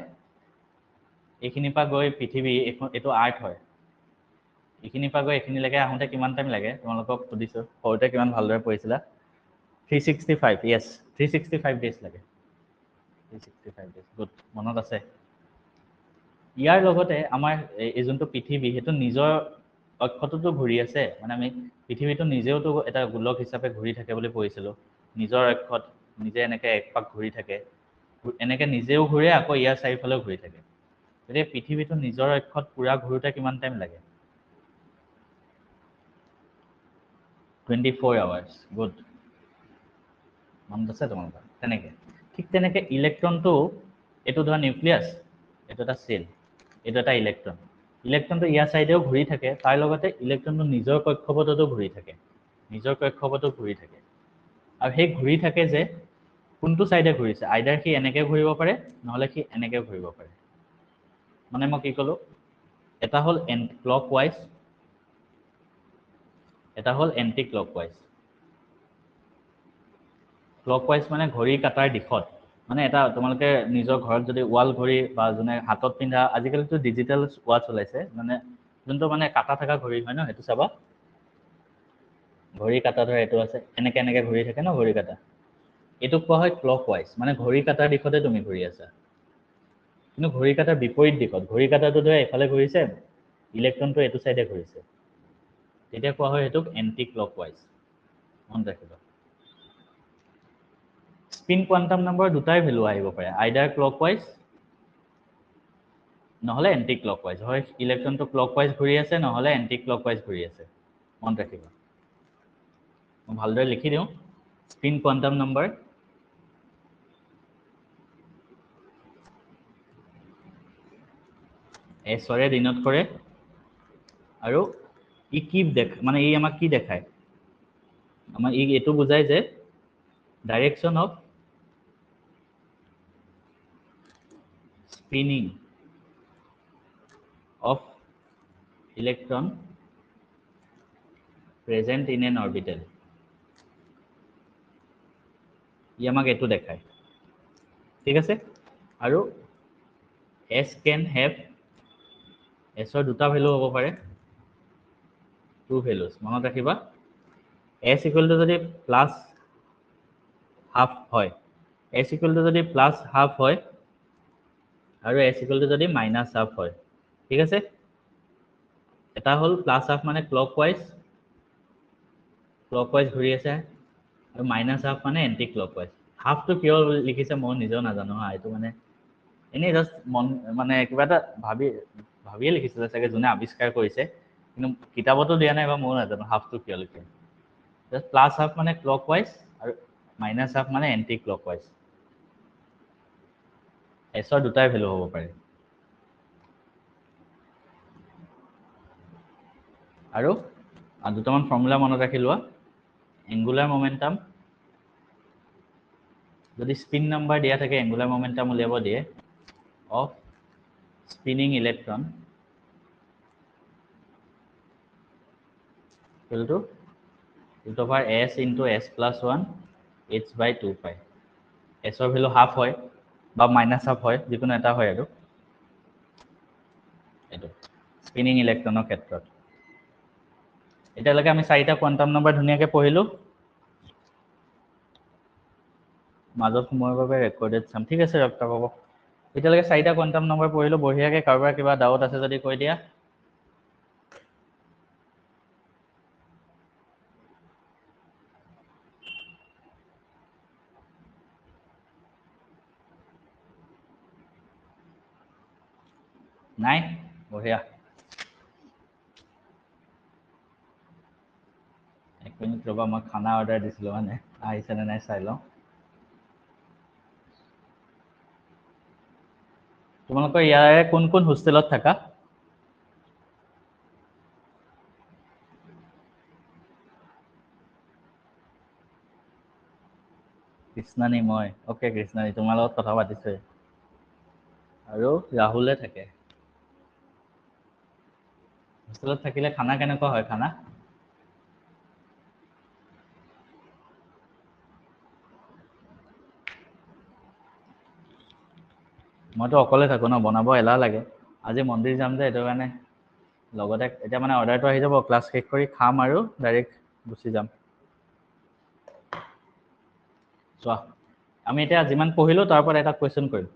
এইখিনিৰ পৰা গৈ পৃথিৱী এইটো আৰ্থ হয় এইখিনিৰ পৰা গৈ এইখিনিলৈকে আহোঁতে কিমান টাইম লাগে তোমালোকক সুধিছোঁ সৰুতে কিমান ভালদৰে পঢ়িছিলা 365 য়েছ 365 ডেজ লাগে 365 ডেজ গুড মনত আছে ইয়াৰ লগতে আমাৰ এই যোনটো পৃথিৱী সেইটো নিজৰ অক্ষটোতো ঘূৰি আছে মানে আমি পৃথিৱীটো নিজেওতো এটা গোলক হিচাপে ঘূৰি থাকে বুলি পঢ়িছিলোঁ নিজৰ অক্ষত নিজে এনেকৈ এক পাক ঘূৰি থাকে এনেকৈ নিজেও ঘূৰে আকৌ ইয়াৰ চাৰিওফালেও ঘূৰি থাকে গতিকে পৃথিৱীটো নিজৰ অক্ষত পূৰা ঘূৰোতে কিমান টাইম লাগে 24 আৱাৰ্ছ গুড মনত আছে তোমালোকৰ তেনেকৈ ঠিক তেনেকৈ ইলেক্ট্ৰনটো এইটো ধৰা নিউক্লিয়াছ এইটো এটা চেল এইটো এটা ইলেক্ট্ৰনটো ইয়াৰ ছাইডেও ঘূৰি থাকে তাৰ লগতে ইলেক্ট্ৰনটো নিজৰ কক্ষপথতো ঘূৰি থাকে আৰু সেই ঘূৰি থাকে যে কোনটো ছাইডে ঘূৰিছে আইদাৰ সি এনেকৈ ঘূৰিব পাৰে নহ'লে সি এনেকৈ ঘূৰিব পাৰে মানে মই কি ক'লোঁ এটা হ'ল ক্লক ৱাইজ এটা হ'ল এণ্টি ক্লক ৱাইজ মানে ঘড়ী কাটাৰ দিশত মানে এটা তোমালোকে নিজৰ ঘৰত যদি ৱাল ঘড়ী বা যোনে হাতত পিন্ধা আজিকালিতো ডিজিটেল ৱাচ ওলাইছে মানে যোনটো মানে কাটা থকা ঘড়ী হয় ন সেইটো চাবা ঘড়ী কাটা ধৰা এইটো আছে এনেকৈ ঘূৰি থাকে ন ঘড়ী কাটা এইটোক কোৱা হয় ক্লক ৱাইজ মানে ঘড়ী কাটাৰ দিশতে তুমি ঘূৰি আছা কিন্তু ঘড়ী কাটাৰ বিপৰীত দিশত ঘড়ী কাটাটো ধৰা এফালে ঘূৰিছে ইলেক্ট্ৰনটো এইটো চাইডে ঘূৰিছে তেতিয়া কোৱা হয় সেইটোক এণ্টি ক্লক ৱাইজ মনত ৰাখিবা স্পিন কোৱান্টাম নাম্বাৰ দুটাই ভেলু আহিব পাৰে আইদাৰ ক্লক ৱাইজ নহ'লে এণ্টি ক্লক ৱাইজ হয় ইলেক্ট্ৰনটো ক্লক ৱাইজ ঘূৰি আছে নহ'লে এণ্টি ক্লক ৱাইজ ঘূৰি আছে মনত ৰাখিবা মই ভালদৰে লিখি দিওঁ স্পিন কোৱান্টাম নাম্বাৰ এছৰে দিনত কৰে আৰু ই কি মানে ই আমাক কি দেখায় আমাৰ ই এইটো বুজায় যে direction of spinning of electron present in an orbital ই আমাক এইটো দেখায় ঠিক আছে আৰু s can have sৰ দুটা ভেলু হ'ব পাৰে টু ভেলুজ মনত ৰাখিবা s ইকুৱেল টু যদি প্লাছ হাফ হয় s ইকুৱেল টু যদি প্লাছ হাফ হয় আৰু s ইকুৱেল টু যদি মাইনাছ হাফ হয় ঠিক আছে এটা হ'ল প্লাছ হাফ মানে ক্লক ৱাইজ ক্লকৱাইজ ঘূৰি আছে আৰু মাইনাছ হাফ মানে এণ্টি ক্লকৱাইজ হাফটো কিয় লিখিছে মই নিজেও নাজানো হা এইটো মানে এনেই জাষ্ট মন মানে কিবা এটা ভাবিয়ে লিখিছিলে চাগে যোনে আৱিষ্কাৰ কৰিছে কিন্তু কিতাপতো দিয়া নাই বা ময়ো নাজানো হাফটো কিয় লিখে জাষ্ট প্লাছ হাফ মানে ক্লকৱাইজ আৰু মাইনাছ হাফ মানে এণ্টি ক্লকৱাইজ এছৰ দুটাই ভেলু হ'ব পাৰে আৰু দুটামান ফৰ্মুলা মনত ৰাখি লোৱা এংগুলাৰ মমেণ্টাম যদি স্পিন নাম্বাৰ দিয়া থাকে এংগুলাৰ মমেণ্টাম উলিয়াব দিয়ে of spinning electron equal to root over s into s plus 1 h by 2 pi s ৰ ভেলু হাফ হয় বা মাইনাছ হাফ হয় যিকোনো এটা হয় আৰু এইটো স্পিনিং ইলেক্ট্ৰনৰ ক্ষেত্ৰত এতিয়ালৈকে আমি চাৰিটা কোৱান্টাম নম্বৰ ধুনীয়াকৈ পঢ়িলোঁ মাজত সময়ৰ বাবে ৰেকৰ্ডেড চাম ঠিক আছে ৰক্তা পাব এতিয়ালৈকে চাৰিটা কোৱান্টাম নম্বৰ পঢ়িলোঁ বঢ়িয়াকৈ কাৰোবাৰ কিবা ডাউট আছে যদি কৈ দিয়া নাই বঢ়িয়া এক মিনিট ৰ'বা মই খানা অৰ্ডাৰ দিছিলোঁ মানে আহিছেনে নাই চাই লওঁ তোমালোকৰ ইয়াৰে কোন কোন হোষ্টেলত থাকা কৃষ্ণানী মই অ'কে কৃষ্ণানী তোমাৰ লগত কথা পাতিছোৱে আৰু ৰাহুলে থাকে হোষ্টেলত থাকিলে খানা কেনেকুৱা হয় খানা মইতো অকলে থাকোঁ ন বনাব এলাহ লাগে আজি মন্দিৰ যাম যে এইটো কাৰণে লগতে এতিয়া মানে অৰ্ডাৰটো আহি যাব ক্লাছ শেষ কৰি খাম আৰু ডাইৰেক্ট গুচি যাম চোৱা আমি এতিয়া যিমান পঢ়িলোঁ তাৰ পৰা এটা কুৱেশ্যন কৰিম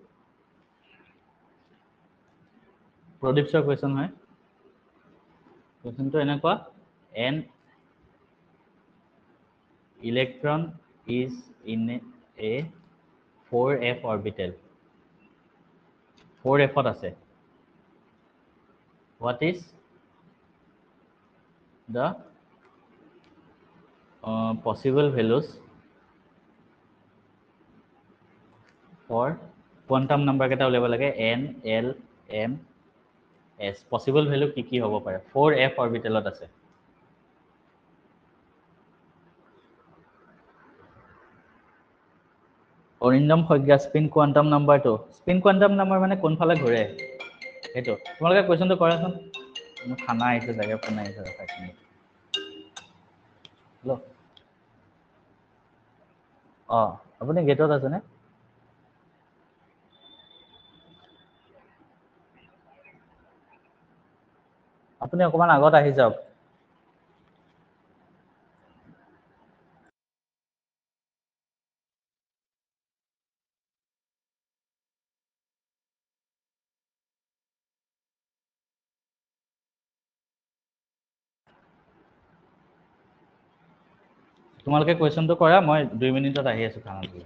প্ৰদীপ ছাৰ কুৱেশ্যন হয় কুৱেশ্যনটো এনেকুৱা an electron is in a 4f orbital 4fত আছে what is the possible values for quantum number কেইটা উলিয়াব লাগে n l m s possible value কি কি হ'ব পাৰে 4f অৰ্বিটেলত আছে অৰিন্দম শইকীয়া স্পিন কোৱান্টাম নাম্বাৰটো স্পিন কোৱান্টাম নাম্বাৰ মানে কোনফালে ঘূৰে সেইটো তোমালোকে কুৱেশ্যনটো কৰাচোন মোৰ খানা আহিছে চাগে ফোন আহিছে হেল্ল' অঁ আপুনি গেটত আছেনে আপুনি অকণমান আগত আহি যাওক তোমালোকে কুৱেশ্যনটো কৰা মই 2 মিনিটত আহি আছোঁ খানাটো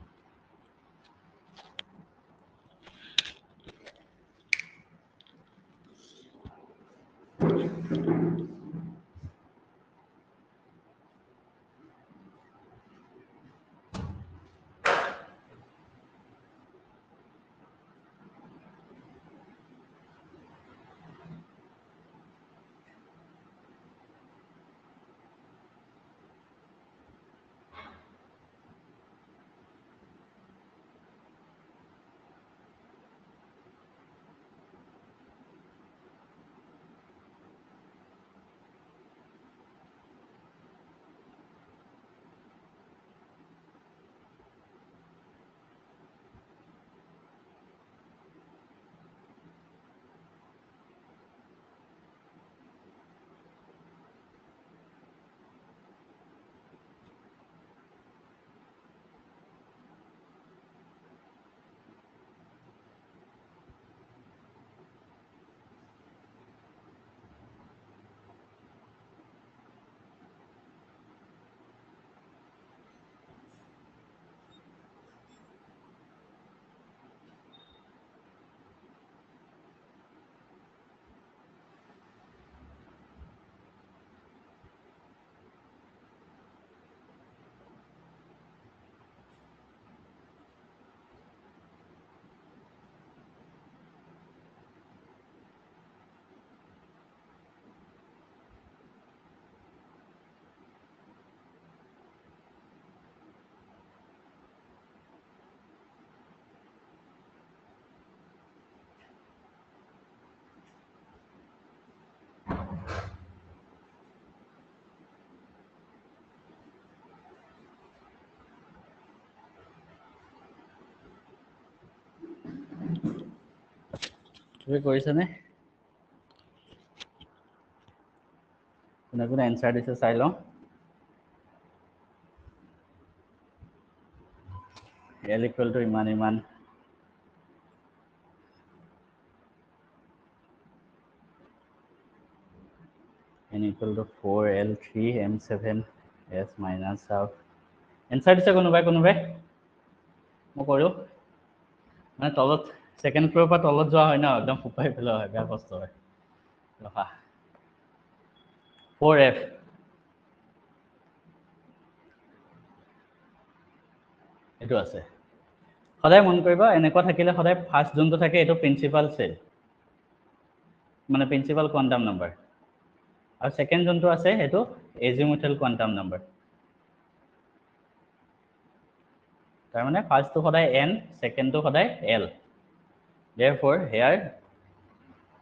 তুমি কৰিছানে? কোনে কোনে এনচাৰ দিছে চাই লওঁ। L equal to ইমান ইমান n equal to 4L3 M7 S minus half answer দিছে কোনোবাই কোনোবাই মই কৰোঁ মানে তলত সেকেন্ড ফ্লোৰৰ পৰা তলত যোৱা হয় ন একদম ফুপাই পেলোৱা হয় বেয়া কষ্ট হয় ৰখা 4F এইটো আছে সদায় মন কৰিবা এনেকুৱা থাকিলে সদায় ফাৰ্ষ্ট যোনটো থাকে এইটো প্ৰিন্সিপাল সেল মানে প্ৰিন্সিপাল কোৱান্টাম নাম্বাৰ আৰু সেকেন্ড যোনটো আছে সেইটো এজিমুথেল কোৱান্টাম নাম্বাৰ তাৰ মানে ফাৰ্ষ্টটো সদায় n সেকেন্ডটো সদায় l therefore here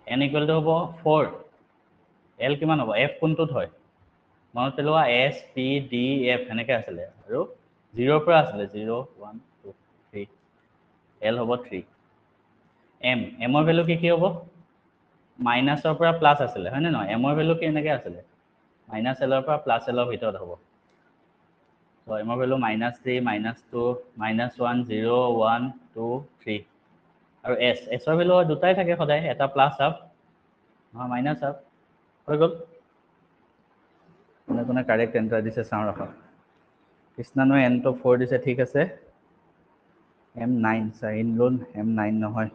n equal to হ'ব 4 l কিমান হ'ব f কোনটোত হয় মনত পেলোৱা s p d f এনেকৈ আছিলে আৰু 0 পৰা আছিলে 0 1 2 3 l হ'ব 3 m m ৰ ভ্যালু কি হ'ব মাইনাসৰ পৰা প্লাস আছিলে হয় নে নহয় m ৰ ভ্যালু কি এনেকৈ আছিলে মাইনাস l ৰ পৰা প্লাস l ৰ ভিতৰত হ'ব so m ৰ ভ্যালু -3 -2 -1 0 1 2 3 আৰু s ৰ ভ্যালু দুটাই থাকে সদায় এটা প্লাস হাফ মাইনাস হাফ হৈ গ'ল কোনে কাৰেক্ট এনসাৰ দিছে চাওঁ ৰখা কৃষ্ণানো n তো 4 দিছে ঠিক আছে m9 চাইন লোন m9 নহয়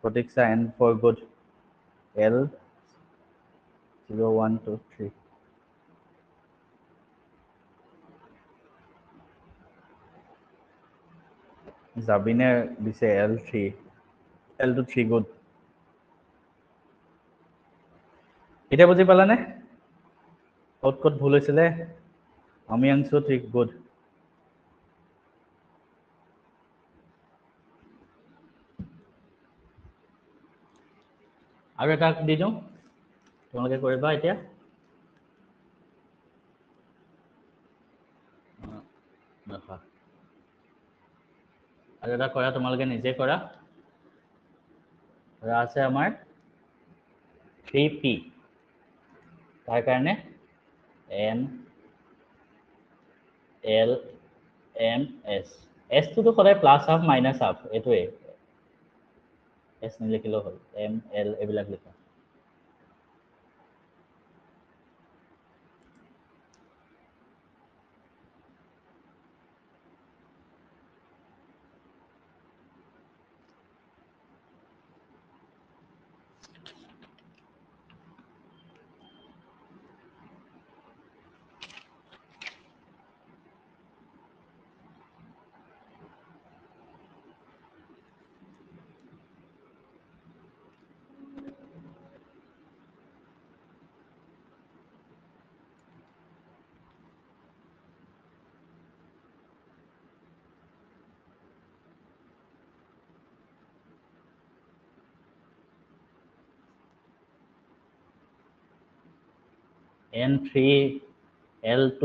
প্ৰতীক্ষা n4 গুড l 0 1 2 3 জাবিনে দিছে l3 l2 3 গুড এটা বুজি পালানে ক'ত ভুল হৈছিলে অমিয়াংশু ঠিক গুড আৰু এটা দি দিওঁ তোমালোকে কৰিবা এতিয়া আৰু এটা কৰা তোমালোকে নিজে কৰা আৰু আছে আমাৰ 3p তাৰ কাৰণে n l m s s টো সদায় প্লাস হাফ মাইনাস হাফ এইটোৱে s নিলিখিলেও হ'ল m l এইবিলাক লিখা n3 l2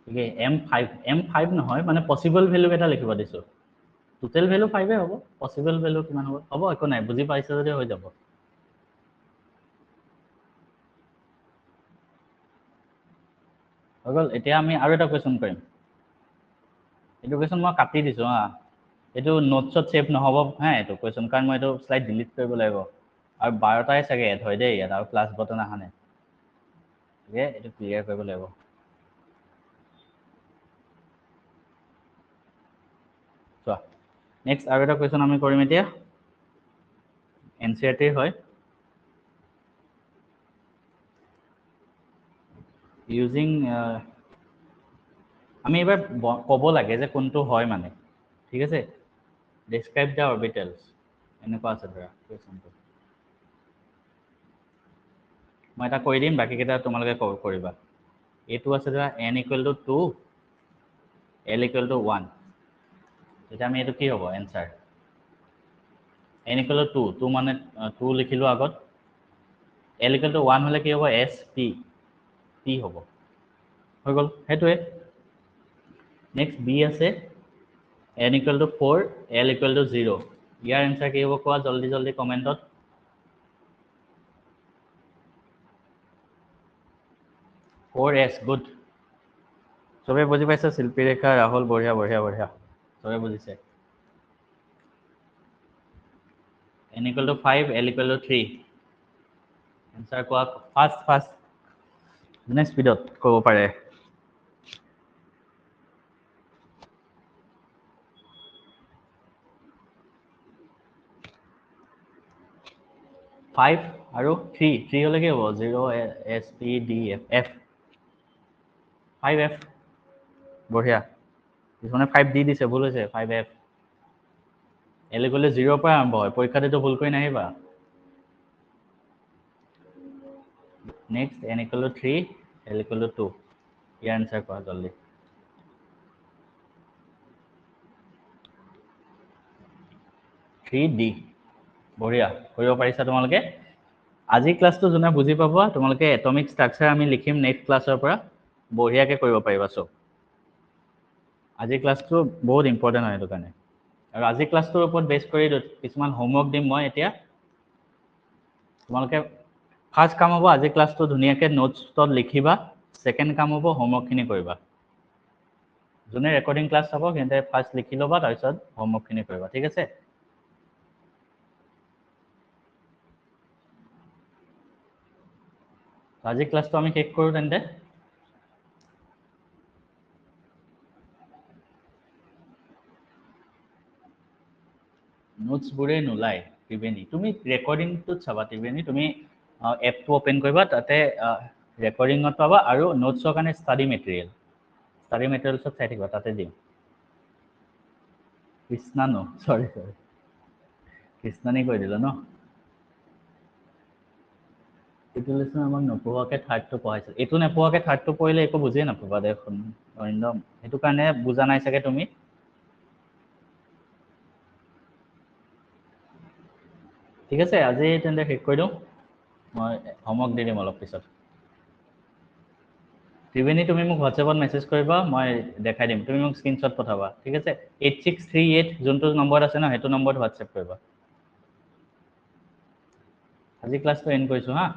ঠিক আছে m5 নহয় মানে পসিবল ভ্যালু এটা লিখিব দিছো টোটাল ভ্যালু 5 হ'ব পসিবল ভ্যালু কিমান হ'ব একো নাই বুজি পাইছা যদি হৈ যাব হৈ গ'ল এতিয়া আমি আৰু এটা কোৱেশ্চন কৰিম এইটো কোৱেশ্চন মই কাটি দিছো হা এইটো নোটছত সেভ নহ'ব হা এইটো কোৱেশ্চন কাৰণ মই এইটো স্লাইড ডিলিট কৰিব লাগিব আৰু 12টাই চাগে এড হয় দেই ইয়াত আৰু প্লাস বটন আহা নাই ঠিক আছে এইটো ক্লিয়াৰ কৰিব লাগিব চোৱা নেক্সট আৰু এটা কোৱেশ্চন আমি কৰিম এতিয়া এনচিআৰটি হয় ইউজিং আমি এবাৰ ক'ব লাগে যে কোনটো হয় মানে ঠিক আছে describe the orbitals এনেকুৱা আছে ধৰা কোৱেশ্চনটো মই এটা কৈ দিম বাকি কেইটা তোমালোকে কৰিবা এইটো আছে ধৰা n = 2 l = 1 এটা আমি এটো কি হ'ব आंसर n = 2 2 মানে 2 লিখিলো আগত l = 1 হলে কি হ'ব s p p হ'ব হৈ গল হেতুৱে নেক্সট b আছে n = 4 l = 0 ইয়াৰ এনসাৰ কি হ'ব কোৱা জলদি জলদি কমেন্টত 4s গুড সবে বুজি পাইছে শিল্পী ৰেখা ৰাহুল বঢ়িয়া বঢ়িয়া বঢ়িয়া সবে বুজিছে n equal to 5 l equal to 3 answer কোৱা ফাষ্ট মানে স্পিডত ক'ব পাৰে 5 আৰু 3 হলে কি হ'ব 0 s p d f f 5f বঢ়িয়া কিছুমানে 5 দি দিছে ভুল হৈছে 5f l equal to 0 পৰা আৰম্ভ হয় পৰীক্ষাটো ভুল কৰি নাহিবা next n equal to 3 l equal to 2 ইয়াৰ আনসাৰ কোৱা জলদি 3d বঢ়িয়া কৰিব পাৰিছা তোমালোকে আজি ক্লাসটো জনা বুজি পাবা তোমালোকে এটমিক স্ট্ৰাকচাৰ আমি লিখিম নেক্সট ক্লাছৰ পৰা বঢ়িয়াকে কৰিব পাৰিবা সব আজি ক্লাসটো বহুত ইম্পৰ্টেন্ট হয় এটো কাৰণে আৰু আজি ক্লাসটোৰ ওপৰত বেছ কৰি কিছুমান হোমৱৰ্ক দিম মই এতিয়া তোমালোকে ফাৰ্স্ট কাম হ'ব আজি ক্লাসটো ধুনীয়াকে নোটছত লিখিবা সেকেন্ড কাম হ'ব হোমৱৰ্কখিনি কৰিবা যোনে ৰেকৰ্ডিং ক্লাস চাব কিন্তু ফাৰ্স্ট লিখি লবা তাৰ পিছত হোমৱৰ্কখিনি কৰিবা ঠিক আছে আজি ক্লাসটো আমি শেষ কৰো তেন্তে নোটস বুৰে নোলাই ত্ৰিবেণী তুমি ৰেকৰ্ডিংটো চাবা ত্ৰিবেণী তুমি এপটো ওপেন কৰিবা তাতে ৰেকৰ্ডিংত পাবা আৰু নোটছৰ কাৰণে ষ্টাডি মেটেৰিয়েলছত চাই থাকিবা তাতে দিম কৃষ্ণানো সৰি কৃষ্ণানী কৈ দিলা ন এইটো লেচন আমাক নপঢ়োৱাকে থাৰ্ডটো পঢ়াইছিল এইটো নপঢ়োৱাকে থাৰ্ডটো পঢ়িলে একো বুজিয়ে নাপাবা দেখোন অৰিন্দম সেইটো কাৰণে বুজা নাই চাগে তুমি ঠিক আছে আজি তেন্তে শেষ কৰি দিওঁ মই হোমৱৰ্ক দি দিম অলপ পিছত ত্ৰিবেণী তুমি মোক হোৱাটছএপত মেছেজ কৰিবা মই দেখাই দিম তুমি মোক স্ক্ৰীনশ্বট পঠাবা ঠিক আছে 8638 যোনটো নম্বৰ আছে ন সেইটো নম্বৰত হোৱাটছএপ কৰিবা আজি ক্লাছটো এণ্ড কৰিছোঁ হা